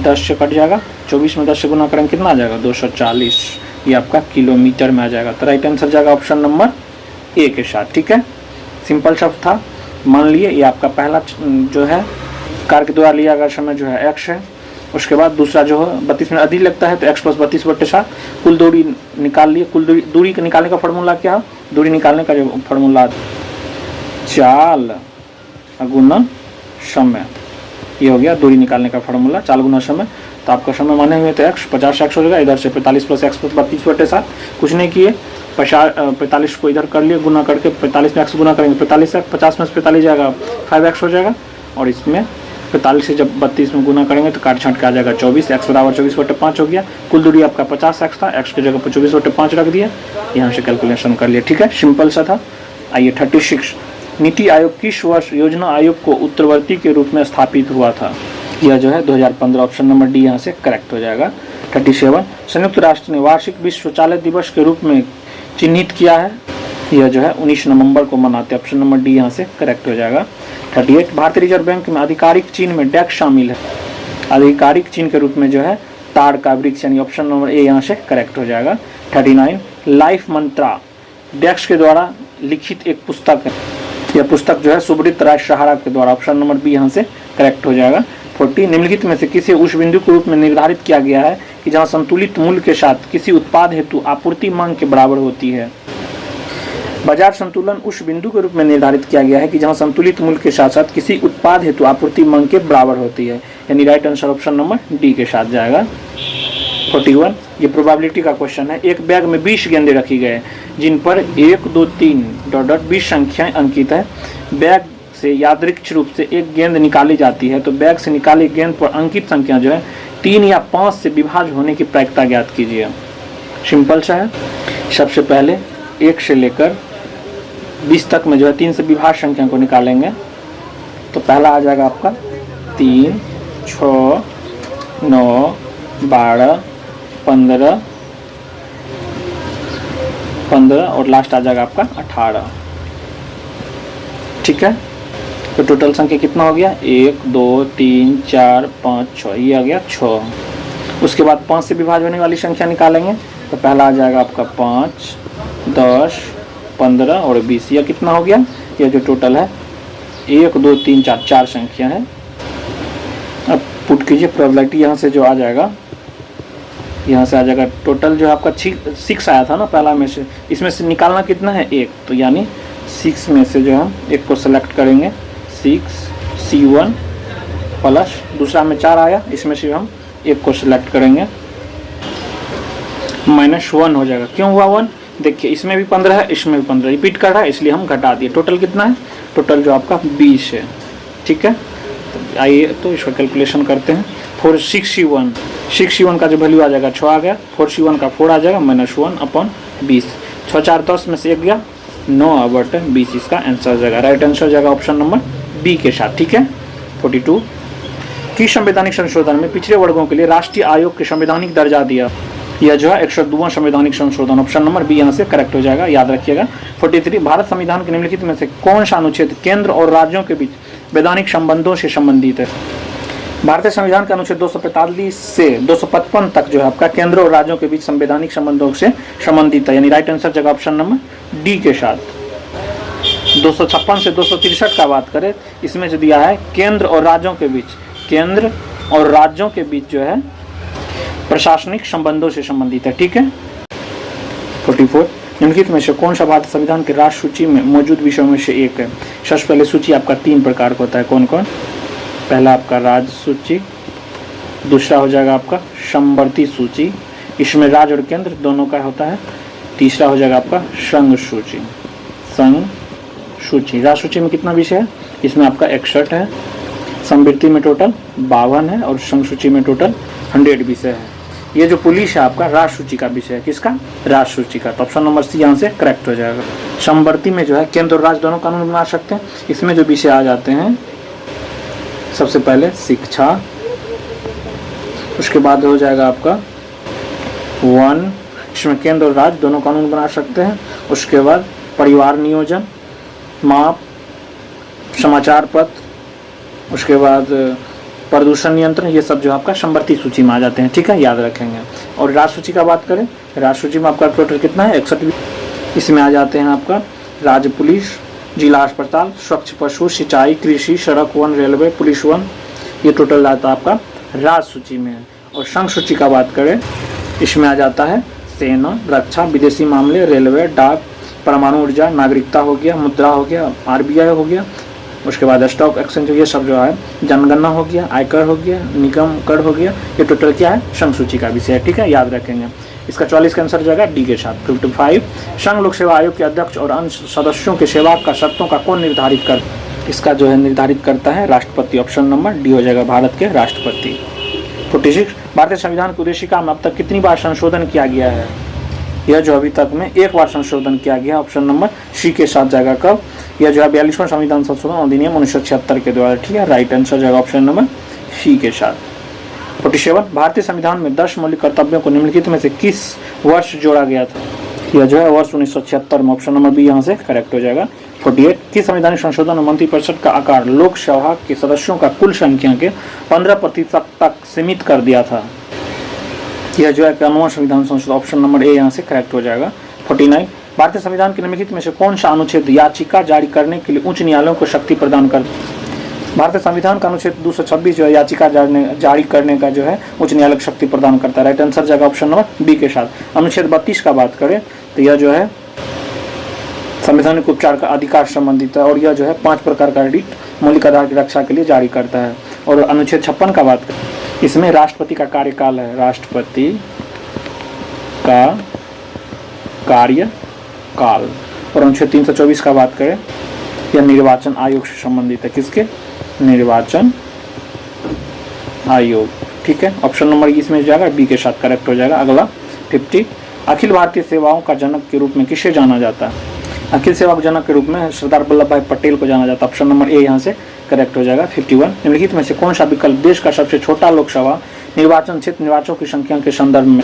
Speaker 1: 10 से कट जाएगा, 24 में 10 से गुना करेंगे कितना आ जाएगा 240, ये आपका किलोमीटर में आ जाएगा। तो राइट आंसर जाएगा ऑप्शन नंबर ए के साथ, ठीक है। सिंपल शब्द था, मान लिए ये आपका पहला जो है कार के द्वारा लिया गया समय जो है x है, उसके बाद दूसरा जो है 32 मिनट अधिक लगता है तो x प्लस 32/7, कुल दूरी निकाल लिए। कुल दूरी के निकालने का फार्मूला क्या है, दूरी निकालने का जो फार्मूला चाल गुना समय, ये हो गया दूरी निकालने का फार्मूला, चाल गुना समय। तो आपका समय माने हुए तो x 50x हो जाएगा, इधर से 45 प्लस x प्लस 32/7, कुछ नहीं किए 45 को इधर कर लिए, गुना करके 45 में x गुना करेंगे 45x, 50 में से 45 जाएगा 5x हो जाएगा, और इसमें 45 से जब 32 में गुना करेंगे तो काट छाट के आ जाएगा 24, x बराबर 24/5 हो गया। कुल दूरी आपका 50x था, x की जगह पर 24/5 रख दिया, यहाँ से कैलकुलेशन कर लिया, ठीक है। सिंपल सा था। आइए 36, नीति आयोग किस वर्ष योजना आयोग को उत्तरवर्ती के रूप में स्थापित हुआ था, यह जो है 2015, ऑप्शन नंबर डी यहाँ से करेक्ट हो जाएगा। 37, संयुक्त राष्ट्र ने वार्षिक विश्व शौचालय दिवस के रूप में चिन्हित किया है, यह जो है 19 नवंबर को मनाते हैं, ऑप्शन नंबर डी यहाँ से करेक्ट हो जाएगा। 38, भारतीय रिजर्व बैंक में आधिकारिक चिन्ह में डैश शामिल है, आधिकारिक चिन्ह के रूप में जो है ताड़ का वृक्ष, यानी ऑप्शन नंबर ए यहाँ से करेक्ट हो जाएगा। 39, लाइफ मंत्रा डैश के द्वारा लिखित एक पुस्तक है, यह पुस्तक जो है सुब्रत राय सहारा के द्वारा, ऑप्शन नंबर बी यहाँ से करेक्ट हो जाएगा। 40, निम्नलिखित में से किसी उस बिंदु के रूप में निर्धारित किया गया है कि जहां संतुलित मूल्य के साथ किसी उत्पाद हेतु आपूर्ति मांग के बराबर होती है। बाजार संतुलन उस बिंदु के रूप में निर्धारित किया गया है कि जहां संतुलित मूल्य के साथ साथ किसी उत्पाद हेतु आपूर्ति मांग के बराबर होती है, यानी right answer option number d के साथ जाएगा। 41, ये प्रोबेबिलिटी का क्वेश्चन है। एक बैग में 20 गेंदे रखी गए जिन पर 1, 2, 3 ... 20 संख्याएं अंकित है। बैग से यादृच्छिक रूप से एक गेंद निकाली जाती है तो बैग से निकाली गेंद पर अंकित संख्या जो है 3 या 5 से विभाज्य होने की प्रायिकता ज्ञात कीजिए। सिंपल सा है। सबसे पहले 1 से लेकर 20 तक में जो है 3 से विभाज्य संख्या को निकालेंगे तो पहला आ जाएगा आपका 3, 6, 9, 12, 15 और लास्ट आ जाएगा आपका 18, ठीक है। तो टोटल संख्या कितना हो गया 1, 2, 3, 4, 5, 6, ये आ गया 6। उसके बाद 5 से विभाज्य होने वाली संख्या निकालेंगे तो पहला आ जाएगा आपका 5, 10, 15 और 20, यह कितना हो गया, यह जो टोटल है 1, 2, 3, 4, 4 संख्या है। अब पुट कीजिए प्रोबेबिलिटी, यहाँ से जो आ जाएगा यहाँ से आ जाएगा टोटल जो आपका 6 आया था ना पहला में से, इसमें से निकालना कितना है 1, तो यानी 6 में से जो हम 1 को सेलेक्ट करेंगे 6C1 प्लस दूसरा में 4 आया, इसमें से हम 1 को सिलेक्ट करेंगे -1 हो जाएगा। क्यों हुआ 1, देखिए इसमें भी 15 है, इसमें भी 15 रिपीट कर रहा है इसलिए हम घटा दिए। टोटल कितना है, टोटल जो आपका 20 है, ठीक है। तो आइए तो इसका कैलकुलेशन करते हैं। 6C1 का जो वैल्यू आ जाएगा 6 आ गया, 4C1 का 4 आ जाएगा -1/20, 6, 4, 10 में से 1 गया 9/20, इसका आंसर हो जाएगा। राइट आंसर जाएगा ऑप्शन नंबर बी के साथ, ठीक है। 42, किस संवैधानिक संशोधन में पिछड़े वर्गों के लिए राष्ट्रीय आयोग के संवैधानिक दर्जा दिया, यह जो है 102वां संवैधानिक संशोधन, ऑप्शन नंबर बी यहाँ से करेक्ट हो जाएगा, याद रखिएगा। 43, भारत संविधान के निम्नलिखित में से कौन सा अनुच्छेद केंद्र और राज्यों के बीच वैधानिक संबंधों से संबंधित है। भारतीय संविधान के अनुच्छेद 245 से 255 तक जो है आपका केंद्र और राज्यों के बीच संवैधानिक संबंधों से संबंधित है, यानी राइट आंसर जगह ऑप्शन नंबर डी के साथ। 256 से 263 का बात करें, इसमें जो दिया है केंद्र और राज्यों के बीच, केंद्र और राज्यों के बीच जो है प्रशासनिक संबंधों से संबंधित है। ठीक है। 44 निम्नलिखित में से कौन सा भारतीय संविधान की राष्ट्र सूची में मौजूद विषयों में से एक है। सबसे पहले सूची आपका 3 प्रकार का होता है, कौन कौन। पहला आपका राज्य सूची, दूसरा हो जाएगा आपका समवर्ती सूची, इसमें राज्य और केंद्र दोनों का होता है। तीसरा हो जाएगा आपका संघ सूची। संघ सूची, राज्य सूची में कितना विषय है, इसमें आपका 61 है, समवर्ती में टोटल 52 है और संघ सूची में टोटल 100 विषय है। ये जो पुलिस है आपका राष्ट्र सूची का विषय है, किसका, राष्ट्र सूची का। तो ऑप्शन नंबर सी यहाँ से करेक्ट हो जाएगा। समवर्ती में जो है केंद्र और राज्य दोनों कानून बना सकते हैं। इसमें जो विषय आ जाते हैं, सबसे पहले शिक्षा, उसके बाद हो जाएगा आपका वन, इसमें केंद्र और राज्य दोनों कानून बना सकते हैं। उसके बाद परिवार नियोजन, माप, समाचार पत्र, उसके बाद प्रदूषण नियंत्रण, ये सब जो आपका समवर्ती सूची में आ जाते हैं। ठीक है, याद रखेंगे। और राज्य सूची का बात करें, राज्य सूची में आपका टोटल कितना है, 61। इसमें आ जाते हैं आपका राज्य पुलिस, जिला अस्पताल, स्वच्छ पशु, सिंचाई, कृषि, सड़क, वन, रेलवे, पुलिस वन, ये टोटल आता है आपका राज्य सूची में है। और संघ सूची का बात करें, इसमें आ जाता है सेना, रक्षा, विदेशी मामले, रेलवे, डाक, परमाणु ऊर्जा, नागरिकता हो गया, मुद्रा हो गया, RBI हो गया, उसके बाद स्टॉक एक्सचेंज, ये सब जो है, जनगणना हो गया, आयकर हो गया, निगम कर हो गया, ये टोटल क्या है, संघ सूची का विषय है। ठीक है, याद रखेंगे। इसका 44 का आंसर जाएगा डी के साथ। 55 संघ लोक सेवा आयोग के अध्यक्ष और अन्य सदस्यों के सेवा का शर्तों का कौन निर्धारित कर, इसका जो है निर्धारित करता है राष्ट्रपति। ऑप्शन नंबर डी हो जाएगा, भारत के राष्ट्रपति। 46 भारतीय संविधान की उद्देशिका में अब तक कितनी बार संशोधन किया गया है। यह जो अभी तक में 1 बार संशोधन किया गया, ऑप्शन नंबर सी के साथ जाएगा। कब, यह जो है 42वां संविधान संशोधन अधिनियम 1976 के द्वारा। ठीक है, राइट आंसर जाएगा ऑप्शन नंबर सी के साथ। 47 भारतीय संविधान में 10 मौलिक कर्तव्यों को निम्नलिखित में से किस वर्ष जोड़ा गया था। यह जो है वर्ष 1976 में, ऑप्शन नंबर बी यहाँ से करेक्ट हो जाएगा। 48 किस संवैधानिक संशोधन में मंत्रिपरिषद का आकार लोकसभा के सदस्यों का कुल संख्या के 15% तक सीमित कर दिया था। यह जो है 91वां संविधान संशोधन, ऑप्शन नंबर ए यहाँ से करेक्ट हो जाएगा। 49 भारतीय संविधान के निम्नलिखित में से कौन सा अनुच्छेद याचिका जारी करने के लिए उच्च न्यायालयों को शक्ति प्रदान करता है। भारतीय संविधान का अनुच्छेद 226 जो है याचिका जारी करने का जो है उच्च न्यायालय को शक्ति प्रदान करता है। राइट आंसर जाएगा ऑप्शन नंबर बी के साथ। अनुच्छेद 32 का बात करें तो यह जो है संवैधानिक उपचार का अधिकार संबंधित है और यह जो है 5 प्रकार का रिट मौलिक आधार की रक्षा के लिए जारी करता है। और अनुच्छेद 56 का बात करें, इसमें राष्ट्रपति का कार्यकाल है, राष्ट्रपति का कार्यकाल। और अनुच्छेद 324 का बात करें, यह निर्वाचन आयोग से संबंधित है। किसके, निर्वाचन आयोग। ठीक है, ऑप्शन नंबर इसमें जाएगा बी के साथ करेक्ट हो जाएगा। अगला 50 अखिल भारतीय सेवाओं का जनक के रूप में किसे जाना जाता है। अखिल सेवा के जनक के रूप में सरदार वल्लभ भाई पटेल को जाना जाता है। ऑप्शन नंबर ए यहाँ से करेक्ट हो जाएगा। 51 निम्नलिखित में से कौन सा विकल्प देश का सबसे छोटा लोकसभा निर्वाचन क्षेत्र निर्वाचकों की संख्या के संदर्भ में,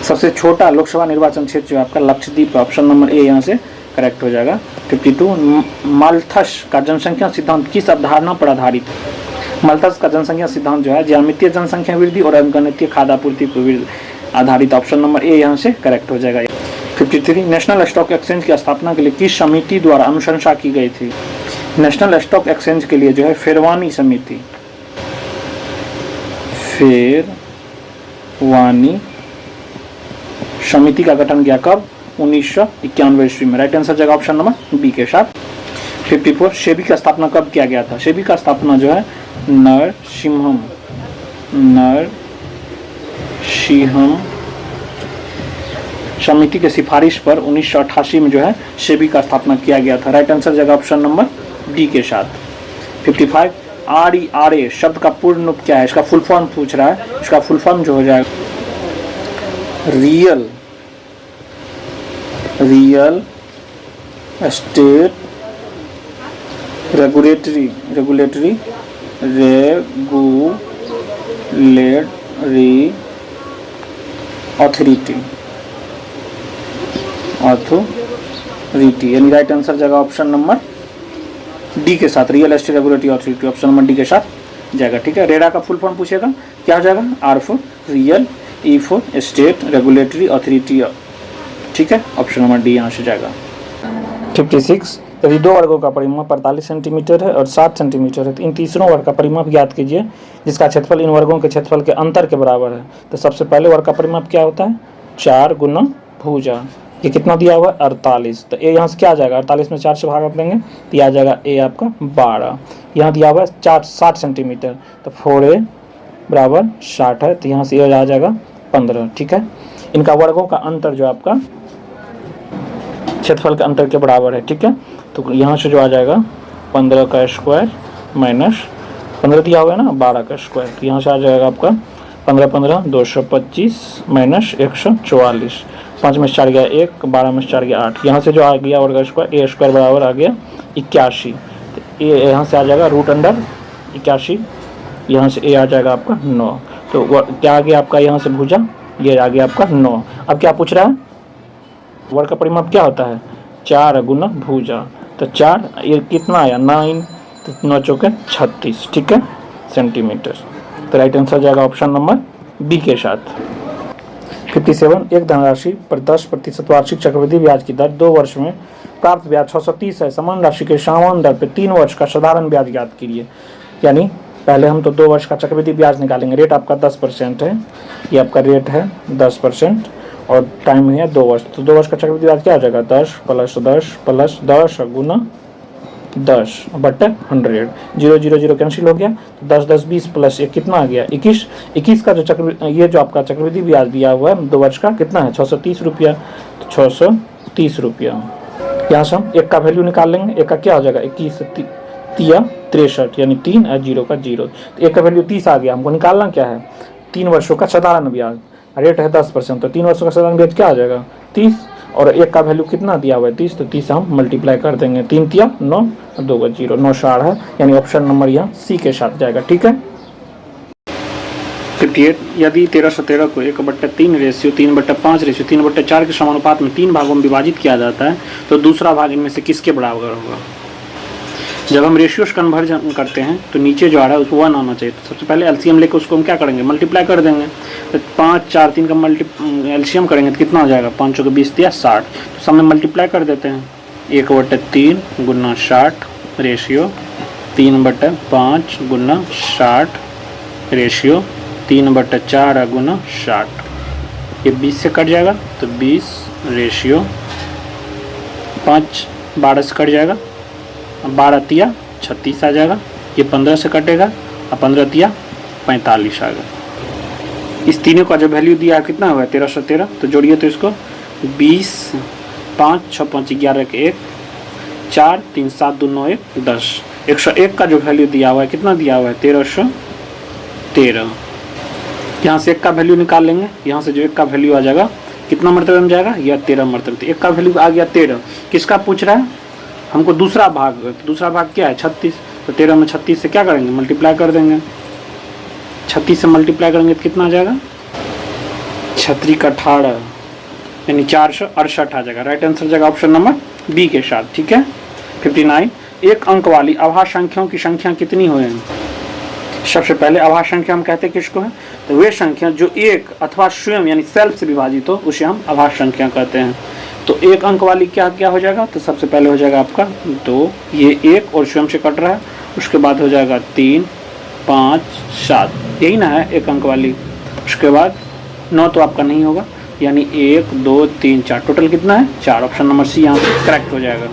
Speaker 1: सबसे छोटा लोकसभा निर्वाचन क्षेत्र जो आपका लक्षद्वीप है। ऑप्शन नंबर ए यहाँ से करेक्ट हो जाएगा। 52 माल्थस का जनसंख्या सिद्धांत किस अवधारणा पर आधारित है। माल्थस का जनसंख्या सिद्धांत जो है ज्यामितीय जनसंख्या वृद्धि और अंकगणितीय खाद्यापूर्ति पर आधारित। ऑप्शन नंबर ए यहाँ से करेक्ट हो जाएगा। 53 नेशनल स्टॉक एक्सचेंज की स्थापना के लिए किस समिति द्वारा अनुशंसा की गई थी। नेशनल स्टॉक एक्सचेंज के लिए जो है फेरवानी समिति, फेरवानी समिति का गठन किया कब, 1991 ईस्वी में। राइट आंसर जगह ऑप्शन नंबर बी के साथ। 54 सेबी का स्थापना कब किया गया था। सेबी का स्थापना जो है नरसिम्हम समिति के सिफारिश पर 1988 में जो है सेबी का स्थापना किया गया था। राइट आंसर जगह ऑप्शन नंबर डी के साथ। 55 RERA शब्द का पूर्ण रूप क्या है, इसका फुल फॉर्म पूछ रहा है। इसका फुल फॉर्म जो हो जाएगा रियल एस्टेट रेगुलेटरी अथॉरिटी, यानी राइट आंसर जगह ऑप्शन नंबर डी के साथ, real estate regulatory authority, option number d के साथ जाएगा। ठीक है, रेरा का फुल फॉर्म पूछेगा, क्या हो जाएगा? R for real, E for estate regulatory authority. ठीक है, ऑप्शन नंबर डी यहाँ से जाएगा। 56, यदि दो वर्गों का परिमाप 48 सेंटीमीटर है और 7 सेंटीमीटर है तो इन तीसरों वर्ग का परिमाप ज्ञात कीजिए जिसका क्षेत्रफल इन वर्गों के क्षेत्रफल के अंतर के बराबर है। तो सबसे पहले वर्ग का परिमाप क्या होता है? 4 गुना भुजा। ये कितना दिया हुआ है? 48। तो ए यहाँ से क्या आ जाएगा? 48 में 4 से भाग देंगे तो यह आ जाएगा ए आपका 12। यहाँ दिया हुआ है 60 सेंटीमीटर, तो 4a बराबर 60 है, तो यहाँ से ए आ जाएगा 15। ठीक है, इनका वर्गों का अंतर जो आपका क्षेत्रफल के अंतर के बराबर है। ठीक है, तो यहाँ से जो आ जाएगा 15 का स्क्वायर माइनस 15 दिया हुआ है ना 12 का स्क्वायर, तो यहाँ से आ जाएगा आपका 15 15 225 माइनस 144, 5 में 4 गया 1, 12 में 4 गया 8। यहाँ से जो आ गया वर्ग स्क्वायर, ए स्क्वायर बराबर आ गया 81। तो ए यहाँ से आ जाएगा रूट अंडर 81, यहाँ से ए आ जाएगा आपका 9। तो क्या आ गया आपका यहाँ से भुजा? ये आ गया आपका 9। अब क्या पूछ रहा है? वर्ग का परिमाप क्या होता है? 4 गुना भुजा। तो 4 ये कितना आया? 9, तो 9 चौके 36। ठीक है, सेंटीमीटर। तो राइट आंसर जाएगा ऑप्शन नंबर बी के साथ। 57, एक धनराशि पर 10% वार्षिक चक्रवृद्धि ब्याज की दर 2 वर्ष में प्राप्त ब्याज 630 है। समान राशि के सामान्य दर पर 3 वर्ष का साधारण ब्याज ज्ञात कीजिए। यानी पहले हम तो 2 वर्ष का चक्रवृद्धि ब्याज निकालेंगे। रेट आपका 10% है, ये आपका रेट है 10% और टाइम है 2 वर्ष। तो 2 वर्ष का चक्रवृद्धि ब्याज क्या हो जाएगा? 10 प्लस 10 प्लस 10 गुना 10 बटे 100। 0 0 0 कैंसिल हो गया, तो 10 10 20 प्लस 1 कितना आ गया? 21। 21 का जो ये जो आपका चक्रवृद्धि ब्याज दिया हुआ है 2 वर्ष का कितना है? 630 रुपया। तो 630 रुपया। यहाँ से हम 1 का वैल्यू निकाल लेंगे। 1 का क्या हो जाएगा? 21 तिया 63, यानी 3 और 0 का 0। तो 1 का वैल्यू 30 आ गया। हमको निकालना क्या है? 3 वर्षों का साधारण ब्याज, रेट है 10%, तो 3 वर्षों का साधारण ब्याज क्या आ जाएगा? 30। और 1 का वैल्यू कितना दिया हुआ है? 30, तो 30 हम मल्टीप्लाई कर देंगे। 3 तिया 9 और 2 का 0, 9 60 है, यानी ऑप्शन नंबर यहाँ सी के साथ जाएगा। ठीक है। 58, यदि 1313 को 1/3 रेशियो 3/5 रेशियो 3/4 के समानुपात में 3 भागों में विभाजित किया जाता है तो दूसरा भाग इनमें से किसके बराबर होगा? जब हम रेशियोस कन्वर्जन करते हैं तो नीचे जो आ रहा है उसको 1 आना चाहिए। तो सबसे पहले एलसीएम लेकर उसको हम क्या करेंगे? मल्टीप्लाई कर देंगे। तो 5 4 3 का एलसीएम करेंगे तो कितना हो जाएगा? 5 के 20 दिया 60। तो सामने मल्टीप्लाई कर देते हैं। 1/3 गुना 60 रेशियो 3/5 गुना 60 रेशियो 3/4 गुना 60। ये 20 से कट जाएगा तो 20 रेशियो 5 12 से कट जाएगा, 12 तिया 36 आ जाएगा। ये 15 से कटेगा और 15 तिया 45 आ गया। इस तीनों का जो वैल्यू दिया है कितना हुआ? 1313। तो जोड़िए तो इसको 20 5 6 5 11 के 1 4 3 7 2 9 1 10। 101 का जो वैल्यू दिया हुआ है कितना दिया हुआ है? 1313। यहाँ से 1 का वैल्यू निकाल लेंगे। यहाँ से जो 1 का वैल्यू आ जाएगा कितना मरतबे में जाएगा? यह 13 मरतबे। 1 का वैल्यू आ गया 13। किसका पूछ रहा है हमको? दूसरा भाग। दूसरा भाग क्या है? 36। तो 13 में 36 से क्या करेंगे? मल्टीप्लाई कर देंगे। 36 से मल्टीप्लाई करेंगे तो कितना आ जाएगा? 36 का 18 यानी 468 आ जाएगा। राइट आंसर जाएगा ऑप्शन नंबर बी के साथ। ठीक है। 59, एक अंक वाली अभाज्य संख्याओं की संख्या कितनी हुए? सबसे पहले अभाज्य संख्या हम कहते हैं किसको है? तो वे संख्या जो एक अथवा स्वयं यानी सेल्फ से विभाजित हो उसे हम अभाज्य संख्या कहते हैं। तो एक अंक वाली क्या क्या हो जाएगा? तो सबसे पहले हो जाएगा आपका 2, ये 1 और स्वयं से कट रहा है। उसके बाद हो जाएगा 3 5 7, यही ना है एक अंक वाली। उसके बाद 9 तो आपका नहीं होगा, यानी 1 2 3 4, टोटल कितना है? 4। ऑप्शन नंबर सी यहाँ से करेक्ट हो जाएगा।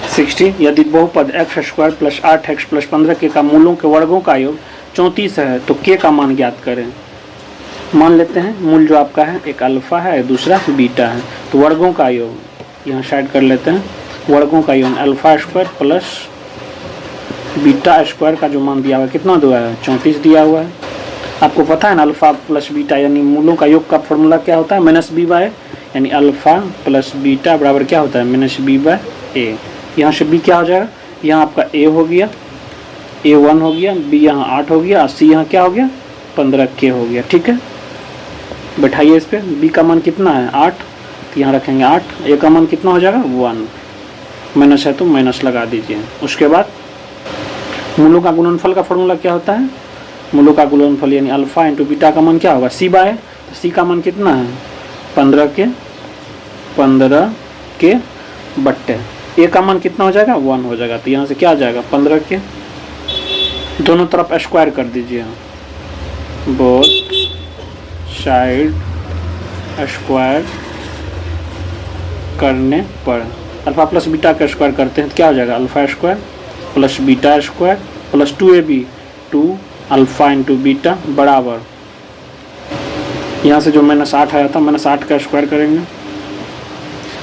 Speaker 1: 60, यदि बहुपद x² + 8x + 15 के का मूलों के वर्गों का योग 34 है तो के का मान ज्ञात करें। मान लेते हैं मूल जो आपका है एक अल्फा है दूसरा बीटा है, तो वर्गों का योग यहाँ साइड कर लेते हैं। वर्गों का योग α² प्लस β² का जो मान दिया हुआ है कितना दिया है? 34 दिया हुआ है। आपको पता है ना अल्फा प्लस बीटा यानी मूलों का योग का फॉर्मूला क्या होता है? -b/a, यानी अल्फा प्लस बीटा बराबर क्या होता है? -b/a। यहाँ से b क्या हो जाएगा? यहाँ आपका a हो गया, a1 हो गया, b यहाँ 8 हो गया और c यहाँ क्या हो गया? 15k हो गया। ठीक है, बैठाइए इस पे। b का मान कितना है? 8, तो यहाँ रखेंगे 8। a का मान कितना हो जाएगा? 1। माइनस है तो माइनस लगा दीजिए। उसके बाद मूलों का गुणनफल का फॉर्मूला क्या होता है? मूलों का गुणनफल यानी अल्फा इंटू बीटा का मान क्या होगा? सी बाय। तो सी का मान कितना है? 15 के बट्टे ए का मान कितना हो जाएगा? 1 हो जाएगा। तो यहाँ से क्या आ जाएगा? 15 के दोनों तरफ स्क्वायर कर दीजिए, बोथ साइड स्क्वायर करने पर अल्फा प्लस बीटा का स्क्वायर करते हैं तो क्या हो जाएगा? Alpha square plus beta square plus 2ab 2 alpha into beta बराबर, यहाँ से जो -8 आया था -8 का स्क्वायर करेंगे।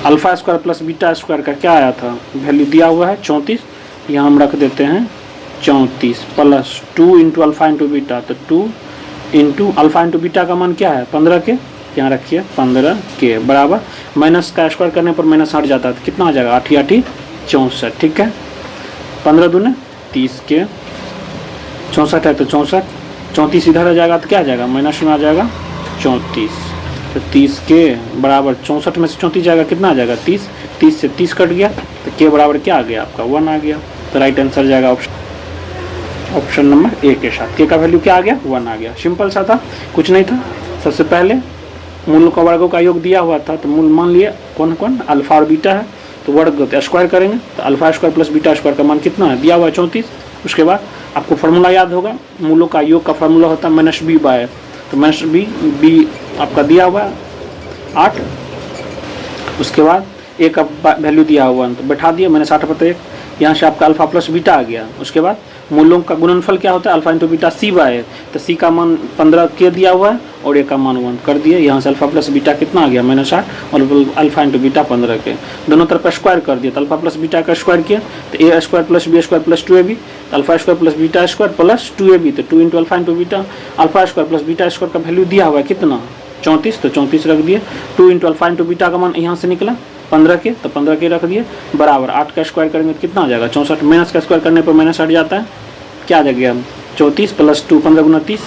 Speaker 1: Alpha square plus beta square का क्या आया था? वैल्यू दिया हुआ है 34, यहाँ हम रख देते हैं 34 plus 2 into alpha into beta, तो 2 इंटू अल्फा इंटू बीटा का मान क्या है? 15 के, यहाँ रखिए 15 के बराबर माइनस का स्क्वायर करने पर माइनस हट जाता है तो कितना आ जाएगा? 8 8 64। ठीक है, 15 दूने 30 के 64 है तो 64, 34 इधर आ जाएगा तो क्या आ जाएगा? माइनस में आ जाएगा 34। तो 30 के बराबर 64 में से 34 जाएगा, कितना आ जाएगा? 30, 30 से 30 कट गया तो के बराबर क्या आ गया आपका? 1 आ गया। तो राइट आंसर जाएगा ऑप्शन नंबर ए के साथ। के का वैल्यू क्या आ गया? 1 आ गया। सिंपल सा था, कुछ नहीं था। सबसे पहले मूल का वर्गों का योग दिया हुआ था तो मूल मान लिए कौन कौन? अल्फा और बीटा है, तो वर्ग स्क्वायर करेंगे तो alpha square plus beta square का मान कितना है? दिया हुआ है 34। उसके बाद आपको फार्मूला याद होगा, मूलों का योग का फार्मूला होता है -b बाय, तो -b आपका दिया हुआ है 8। उसके बाद ए का वैल्यू दिया हुआ है तो बैठा दिया -8/1, यहाँ से आपका अल्फा प्लस बीटा आ गया। उसके बाद मूलों का गुणनफल क्या होता है? अल्फा इंटू बीटा सी बाय, तो सी का मान 15 के दिया हुआ है और ए का मान 1 कर दिए। यहाँ से अल्फा प्लस बीटा कितना आ गया? -8 और अल्फा इंटू बीटा 15 के दोनों तरफ स्क्वायर कर दिया तो अल्फा प्लस बीटा का स्क्वायर किया तो a square plus b square plus 2ab, alpha square plus beta square plus 2ab, तो 2 into alpha into beta, alpha square plus beta square का वैल्यू दिया हुआ है कितना? 34, तो 34 रख दिए। 2 इंटू अल्फा इंटू बीटा का मान यहाँ से निकला 15 के, तो 15 के रख दिए बराबर 8 का स्क्वायर करेंगे तो कितना आ जाएगा? 64। माइनस का स्क्वायर करने पर माइनस हट जाता है, क्या आ जाएगा? 34 प्लस 2 15 गुना 30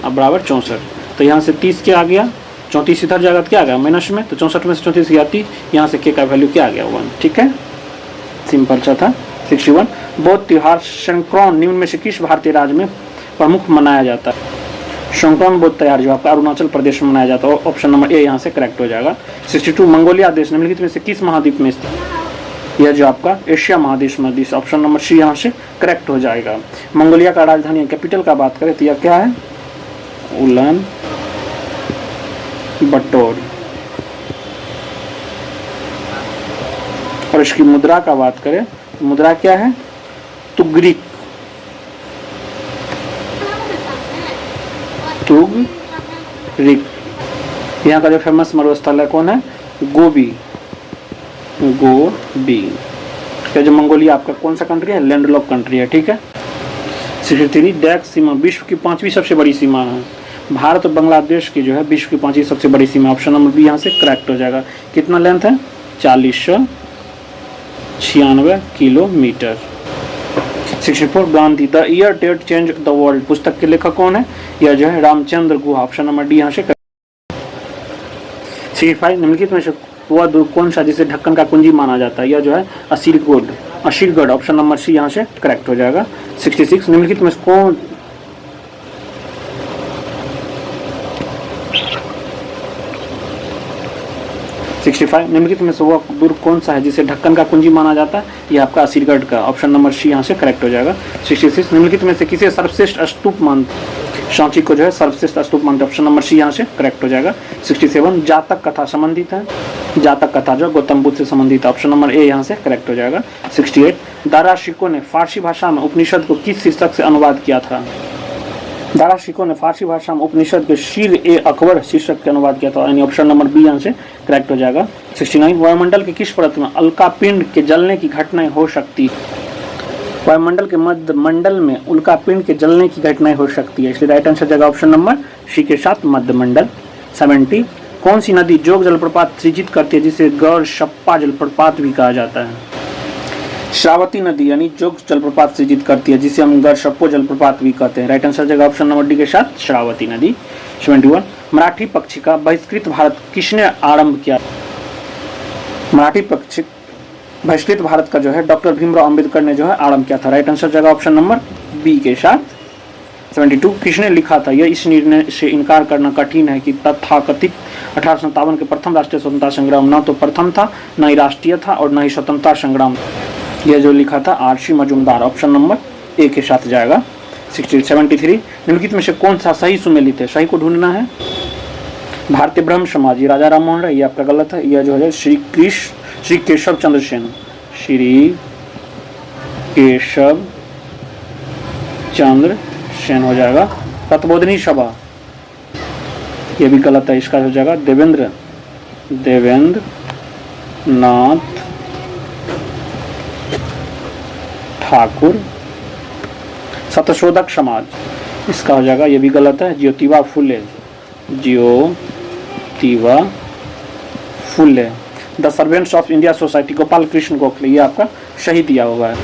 Speaker 1: अब बराबर 64। तो यहाँ से 30 के आ गया, 34 इधर जाएगा तो क्या आ गया? माइनस में, तो 64 में से 34 गया 30, यहाँ से के का वैल्यू क्या आ गया? 1। ठीक है, सिंपल सा था। 61 बौद्ध त्योहार संक्रांत निम्न में से किस भारतीय राज्य में प्रमुख मनाया जाता है? संक्रांत बौद्ध त्योहार जो आपका अरुणाचल प्रदेश में मनाया जाता है, ऑप्शन नंबर ए यहाँ से करेक्ट हो जाएगा। 62 मंगोलिया देश निम्नलिखित में से किस महाद्वीप में स्थित? यह जो आपका एशिया महादेश में देश, ऑप्शन नंबर सी यहाँ से करेक्ट हो जाएगा। मंगोलिया का राजधानी कैपिटल का बात करें तो यह क्या है? उलन बटोर। और इसकी मुद्रा का बात करें तो मुद्रा क्या है? Tugrik, tugrik. यहाँ का जो फेमस मरुस्थल है कौन है? गोबी, गोबी। जो मंगोलिया आपका कौन सा कंट्री है? लैंडलॉक कंट्री है। ठीक है, 63 डैक सीमा विश्व की 5वीं सबसे बड़ी सीमा है। भारत और बांग्लादेश की जो है विश्व की 5वीं सबसे बड़ी सीमा, ऑप्शन नंबर बी यहाँ से करेक्ट हो जाएगा। कितना लेंथ है? 4096 kilometre. 64 Gandhi the year that change the world पुस्तक के लेखक कौन है? यह जो है Ramachandra Guha, option number d यहाँ से। 65 निम्नलिखित में से वह दुर्ग कौन सा जिसे ढक्कन का कुंजी माना जाता है? यह जो है असीरगढ़, ऑप्शन नंबर सी यहाँ से करेक्ट हो जाएगा। 66 निम्नलिखित में कौन 65 निम्नलिखित में से वह दुर्ग कौन सा है जिसे ढक्कन का कुंजी माना जाता है? यह आपका असीरगढ़ का, ऑप्शन नंबर सी यहाँ से करेक्ट हो जाएगा। 66 निम्नलिखित में से किसे सर्वश्रेष्ठ स्तूप मानते? सांची को जो है सर्वश्रेष्ठ स्तूप मानते, ऑप्शन नंबर सी यहाँ से करेक्ट हो जाएगा। 67 जातक कथा संबंधित है, जातक कथा जो गौतम बुद्ध से संबंधित है, ऑप्शन नंबर ए यहाँ से करेक्ट हो जाएगा। 68 दारा शिकोह ने फारसी भाषा में उपनिषद को किस शीर्षक से अनुवाद किया था? दारा शिकोह ने फारसी भाषा में उपनिषद के शीर-ए-अकबर शीर्षक के अनुवाद किया था, यानी ऑप्शन नंबर बी यहाँ से करेक्ट हो जाएगा। 69 वायुमंडल के किस परत में उल्कापिंड के जलने की घटनाएं हो सकती है? वायुमंडल के मध्य मंडल में उल्कापिंड के जलने की घटनाएं हो सकती है, इसलिए राइट आंसर जाएगा ऑप्शन नंबर सी के साथ मध्य मंडल। 70 कौन सी नदी जोग जलप्रपात सृजित करती है जिसे गौरशप्पा जलप्रपात भी कहा जाता है? श्रावती नदी यानी जोग जलप्रपात सृजित करती है जिसे हम गौरशप्पो जलप्रपात भी कहते हैं, राइट आंसर जाएगा ऑप्शन नंबर डी के साथ श्रावती नदी। 71 मराठी पक्षी का बहिष्कृत भारत किसने आरंभ किया? मराठी बहिष्कृत भारत का जो है डॉक्टर भीमराव अंबेडकर ने जो है आरंभ किया था। राइट आंसर जाएगा ऑप्शन नंबर बी के साथ। 72 किसने लिखा था? यह इस निर्णय से इनकार करना कठिन है कि तथाकथित 1857 के प्रथम राष्ट्रीय स्वतंत्रता संग्राम न तो प्रथम था, न ही राष्ट्रीय था और न ही स्वतंत्रता संग्राम। यह जो लिखा था आर.सी. मजूमदार, ऑप्शन नंबर ए के साथ जाएगा। 73 निम्नलिखित में से कौन सा सही सुमेलित है? सही को ढूंढना है। भारतीय ब्रह्म समाज, ये राजा राम मोहन राय, ये आपका गलत है। यह जो है श्री केशव चंद्र सेन, श्री केशव चंद्र सेन हो जाएगा। तत्वबोधिनी सभा, ये भी गलत है, इसका हो जाएगा देवेंद्र नाथ ठाकुर। सत्यशोधक समाज, इसका हो जाएगा, ये भी गलत है, Jyotiba Phule. The servants of India society, Gopal Krishna Gokhale, ये आपका सही दिया हुआ है।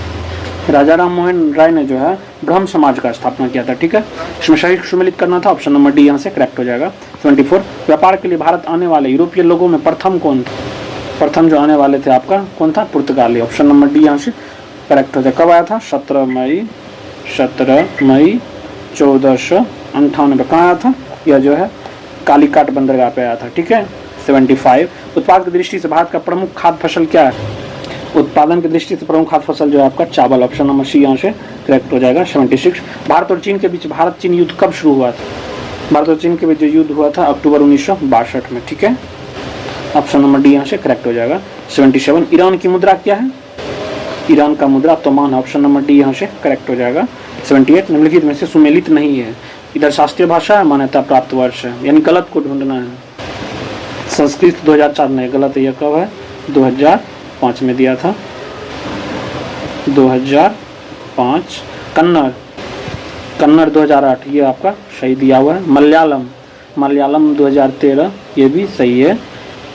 Speaker 1: राजा राम मोहन राय ने जो है ब्रह्म समाज का स्थापना किया था। ठीक है, इसमें सही सुमेलित करना था, ऑप्शन नंबर डी यहाँ से करेक्ट हो जाएगा। 74 व्यापार के लिए भारत आने वाले यूरोपीय लोगों में प्रथम कौन थे? प्रथम जो आने वाले थे आपका कौन था? पुर्तगाली, ऑप्शन नंबर डी यहाँ से करेक्ट हो जाएगा। कब आया था? 17 मई 1498 कहाँ आया था? यह जो है कालीकाट बंदरगाह पे आया था। ठीक है। 75 उत्पाद की दृष्टि से भारत का प्रमुख खाद्य फसल क्या है? उत्पादन की दृष्टि से प्रमुख खाद्य फसल जो है आपका चावल, ऑप्शन नंबर सी यहाँ से करेक्ट हो जाएगा। 76 भारत और चीन के बीच भारत चीन युद्ध कब शुरू हुआ था? भारत और चीन के बीच जो युद्ध हुआ था अक्टूबर 1962 में। ठीक है, ऑप्शन नंबर डी यहाँ से करेक्ट हो जाएगा। 77 ईरान की मुद्रा क्या है? ईरान का मुद्रा तोमान, ऑप्शन नंबर डी यहाँ से करेक्ट हो जाएगा। 78 निम्नलिखित में से सुमेलित नहीं है। इधर शास्त्रीय भाषा है, मान्यता प्राप्त वर्ष है, यानी गलत को ढूंढना है। संस्कृत 2004 में गलत है, यह कब है? 2005 में दिया था, 2005। कन्नड़ 2008, ये आपका सही दिया हुआ है। मलयालम 2013, ये भी सही है।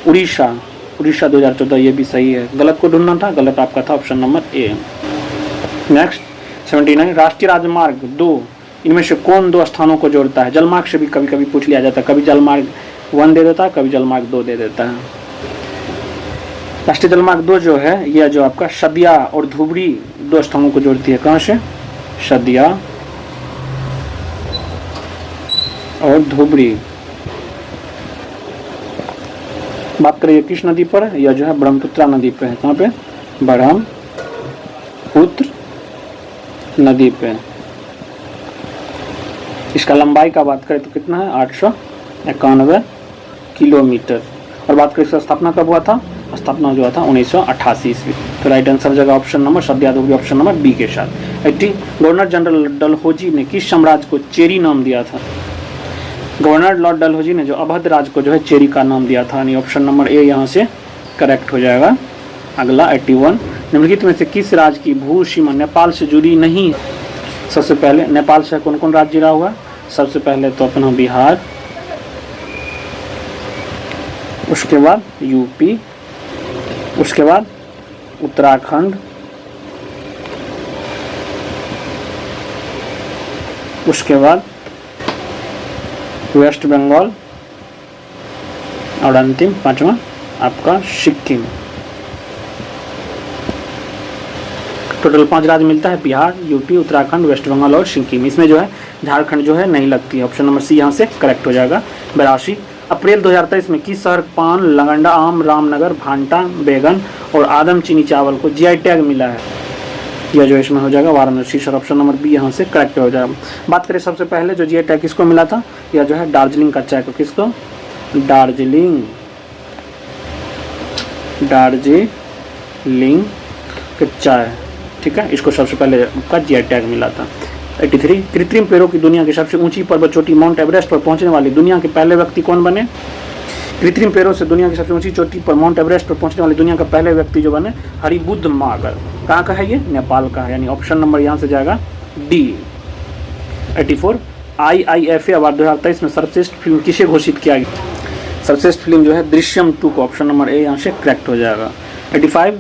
Speaker 1: उड़ीसा 2014, ये भी सही है। गलत को ढूंढना था, गलत आपका था ऑप्शन नंबर ए। नेक्स्ट 79 राष्ट्रीय राजमार्ग 2 इनमें से कौन दो स्थानों को जोड़ता है? जलमार्ग से भी कभी कभी पूछ लिया जाता है, कभी जलमार्ग 1 दे देता है, कभी जलमार्ग 2 दे देता है। राष्ट्रीय जलमार्ग 2 जो है यह जो आपका सदिया और धुबरी 2 स्थानों को जोड़ती है। कहाँ से? सदिया और धुबरी। बात करें किस नदी पर? यह जो है ब्रह्मपुत्र नदी पे है। कहाँ पे? ब्रह्मपुत्र नदी पे। इसका लंबाई का बात करें तो कितना है? 891 किलोमीटर। और बात करें इसका स्थापना कब हुआ था? स्थापना जो हुआ था 1988 ईस्वी। तो राइट आंसर जगह ऑप्शन नंबर सदिया धुबरी, ऑप्शन नंबर बी के साथ। 80 गवर्नर जनरल डलहौजी ने किस साम्राज्य को चेरी नाम दिया था? गवर्नर लॉर्ड डलहौजी ने जो अवध राज्य को जो है चेरी का नाम दिया था, यानी ऑप्शन नंबर ए यहाँ से करेक्ट हो जाएगा। अगला 81 निम्नलिखित में से किस राज्य की भू सीमा नेपाल से जुड़ी नहीं? सबसे पहले नेपाल से कौन कौन राज्य जुड़ा हुआ? सबसे पहले तो अपना बिहार, उसके बाद यूपी, उसके बाद उत्तराखंड, उसके बाद वेस्ट बंगाल और अंतिम 5वां आपका सिक्किम। टोटल 5 राज्य मिलता है, बिहार, यूपी, उत्तराखंड, वेस्ट बंगाल और सिक्किम। इसमें जो है झारखंड जो है नहीं लगती है, ऑप्शन नंबर सी यहाँ से करेक्ट हो जाएगा। 82 अप्रैल 2023 में किस शहर पान, लगंडा आम, रामनगर, भांटा बैगन और आदम चीनी चावल को जीआई टैग मिला है? यह जो इसमें हो जाएगा Varanasi, sir option number B यहाँ से करेक्ट हो जाएगा। बात करें सबसे पहले जो जीआई टैग किसको मिला था? यह जो है दार्जिलिंग का चाय को, किसको? दार्जिलिंग के चाय। ठीक है, इसको सबसे पहले आपका जीआई टैग मिला था। 83 कृत्रिम पेड़ों की दुनिया की सबसे ऊंची पर्वत चोटी माउंट एवरेस्ट पर पहुंचने वाले दुनिया के पहले व्यक्ति कौन बने? कृत्रिम पेड़ों से दुनिया की सबसे ऊंची चोटी पर माउंट एवरेस्ट पर पहुंचने वाले दुनिया का पहले व्यक्ति जो बने हरिबुद्ध मागर। कहाँ का है ये? नेपाल का है, यानी ऑप्शन नंबर यहाँ से जाएगा डी। 84 IIFA अवार्ड 2023 में सर्वश्रेष्ठ फिल्म किसे घोषित किया गया? सर्वश्रेष्ठ फिल्म जो है दृश्यम 2 को, ऑप्शन नंबर ए यहाँ से करेक्ट हो जाएगा। 85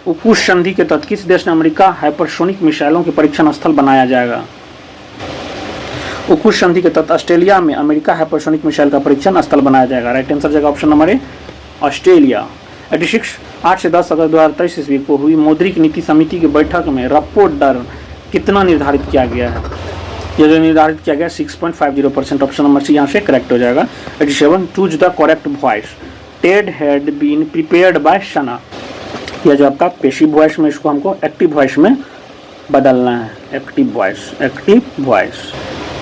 Speaker 1: उकुश संधि के तहत किस देश ने अमेरिका हाइपरसोनिक मिसाइलों के परीक्षण स्थल बनाया जाएगा? उकुश संधि के तहत ऑस्ट्रेलिया में अमेरिका हाइपरसोनिक मिसाइल का परीक्षण स्थल बनाया जाएगा। राइट आंसर जाएगा ऑप्शन नंबर ए, ऑस्ट्रेलिया। 86 8 से 10 अगस्त 2023 ईस्वी को हुई मौद्रिक नीति समिति की बैठक में रेपो दर कितना निर्धारित किया गया है? यह जो निर्धारित किया गया 6.50%। ऑप्शन नंबर सी यहाँ से करेक्ट हो जाएगा। 87 choose the correct voice. Ted had been prepared by Sana. यह जो आपका पेशिव वॉइस में, इसको हमको एक्टिव वॉइस में बदलना है। Active voice.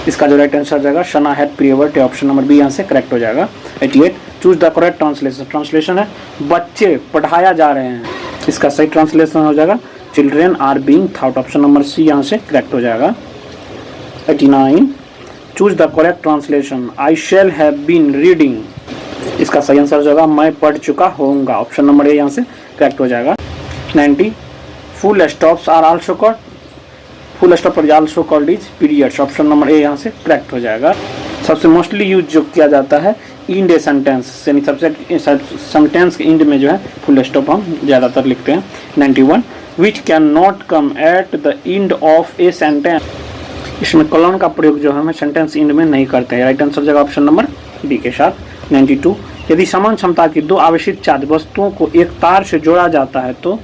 Speaker 1: इसका जो राइट आंसर जाएगा Sana had prepared. Option number B यहाँ से करेक्ट हो जाएगा। 88 choose the correct translation. Translation है बच्चे पढ़ाया जा रहे हैं। इसका सही ट्रांसलेशन हो जाएगा children are being taught. Option number c यहाँ से करेक्ट हो जाएगा। 89 choose the correct translation. I shall have been reading. इसका सही आंसर हो जाएगा मैं पढ़ चुका होऊंगा। ऑप्शन नंबर ए यहाँ से करेक्ट हो जाएगा। 90 full stops are also called. Full stop पर also called is periods. Option number A यहाँ से करेक्ट हो जाएगा। सबसे मोस्टली यूज जो किया जाता है इंड ए सेंटेंस, यानी सबसे सेंटेंस के इंड में जो है फुल स्टॉप हम ज़्यादातर लिखते हैं। 91 which can not come at the end of a sentence. इसमें कॉलन का प्रयोग जो है हमें सेंटेंस इंड में नहीं करते हैं। राइट आंसर जगह ऑप्शन नंबर डी के साथ। 92 यदि समान क्षमता की दो आवेशित चार्ज वस्तुओं को एक तार से जोड़ा जाता है तो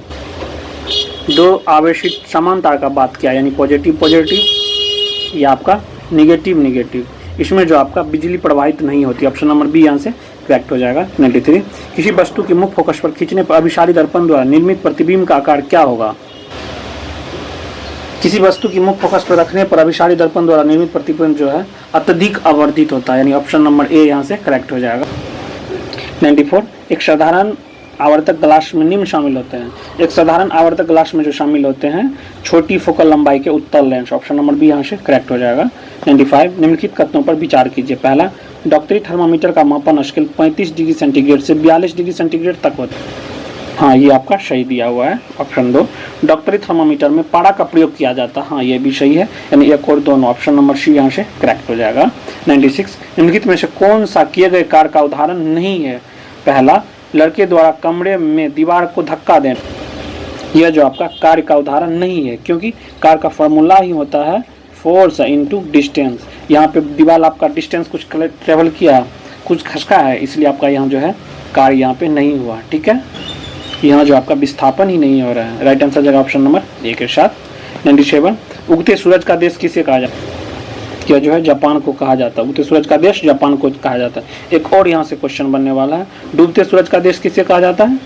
Speaker 1: दो आवेशित समान तार का बात किया, यानी पॉजिटिव या आपका निगेटिव। इसमें जो आपका बिजली प्रवाहित नहीं होती। ऑप्शन नंबर बी यहाँ से करेक्ट हो जाएगा। 93 किसी वस्तु की मुख्य फोकस पर खींचने पर अभिसारी दर्पण द्वारा निर्मित प्रतिबिंब का आकार क्या होगा? किसी वस्तु की मुख्य फोकस पर रखने पर अभिसारी दर्पण द्वारा निर्मित प्रतिबिंब जो है अत्यधिक आवर्धित होता है, यानी ऑप्शन नंबर ए यहाँ से करेक्ट हो जाएगा। 94 एक साधारण आवर्तक ग्लास में निम्न शामिल होते हैं। एक साधारण आवर्तक ग्लास में जो शामिल होते हैं छोटी फोकल लंबाई के उत्तल लेंस। ऑप्शन नंबर बी यहाँ से करेक्ट हो जाएगा। 95 निम्नलिखित कथनों पर विचार कीजिए। पहला, डॉक्टरी थर्मामीटर का मापन स्केल 35 डिग्री सेंटीग्रेड से 42 डिग्री सेंटीग्रेड तक होता है। हाँ, ये आपका सही दिया हुआ है। ऑप्शन 2, डॉक्टरी थर्मामीटर में पारा का प्रयोग किया जाता है। हाँ, ये भी सही है, यानी एक और दोनों। ऑप्शन नंबर सी यहाँ से करेक्ट हो जाएगा। 96 निम्नलिखित में से कौन सा किए गए कार्य का उदाहरण नहीं है? पहला, लड़के द्वारा कमरे में दीवार को धक्का देना। यह जो आपका कार्य का उदाहरण नहीं है, क्योंकि कार्य का फॉर्मूला ही होता है फोर्स इनटू डिस्टेंस। यहाँ पे दीवार आपका डिस्टेंस कुछ ट्रेवल किया, कुछ खसका है, इसलिए आपका यहाँ जो है कार्य यहाँ पे नहीं हुआ। ठीक है, यहाँ जो आपका विस्थापन ही नहीं हो रहा है। राइट आंसर जगह ऑप्शन नंबर ए के साथ। 97 उगते सूरज का देश किसे कहा जाता है? यह जो है जापान को कहा जाता है। उगते सूरज का देश जापान को कहा जाता है। एक और यहाँ से क्वेश्चन बनने वाला है, डूबते सूरज का देश किसे कहा जाता है?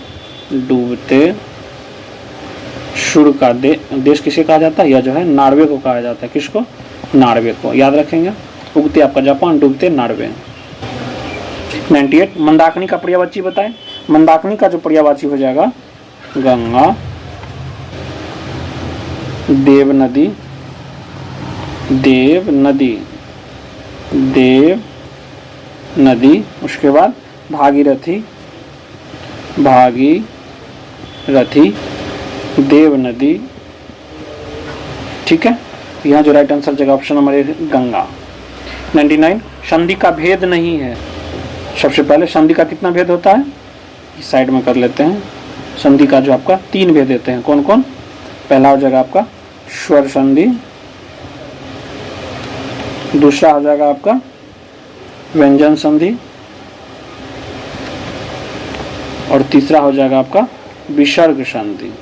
Speaker 1: डूबते सूर्य का देश किसे कहा जाता है? यह जो है नॉर्वे को कहा जाता है। किसको? नॉर्वे को। याद रखेंगे, उगते आपका जापान, डूबते नॉर्वे। 98 मंदाकिनी का पर्यायवाची बताएं। मंदाकिनी का जो पर्यायवाची हो जाएगा गंगा, देव नदी, उसके बाद भागीरथी, देव नदी। ठीक है, यहाँ जो राइट आंसर जगह ऑप्शन नंबर ए गंगा। 99 संधि का भेद नहीं है। सबसे पहले संधि का कितना भेद होता है, इस साइड में कर लेते हैं। संधि का जो आपका 3 भेद देते हैं, कौन कौन? पहला हो जाएगा आपका स्वर संधि, दूसरा हो जाएगा आपका व्यंजन संधि, और तीसरा हो जाएगा आपका विसर्ग संधि।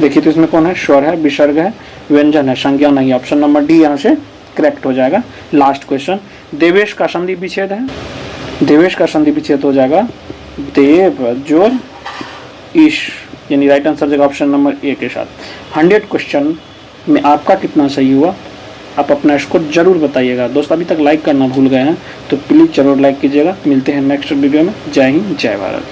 Speaker 1: देखिए तो इसमें कौन है? स्वर है, विसर्ग है, व्यंजन है, संज्ञा नहीं। ऑप्शन नंबर डी यहाँ से करेक्ट हो जाएगा। लास्ट क्वेश्चन, देवेश का संधि विच्छेद है। देवेश का संधि विच्छेद हो जाएगा देव जोर ईश, यानी राइट आंसर जगह ऑप्शन नंबर ए के साथ। 100 क्वेश्चन में आपका कितना सही हुआ, आप अपना स्कोर जरूर बताइएगा। दोस्त अभी तक लाइक करना भूल गए हैं तो प्लीज़ जरूर लाइक कीजिएगा। मिलते हैं नेक्स्ट वीडियो में। जय हिंद, जय भारत।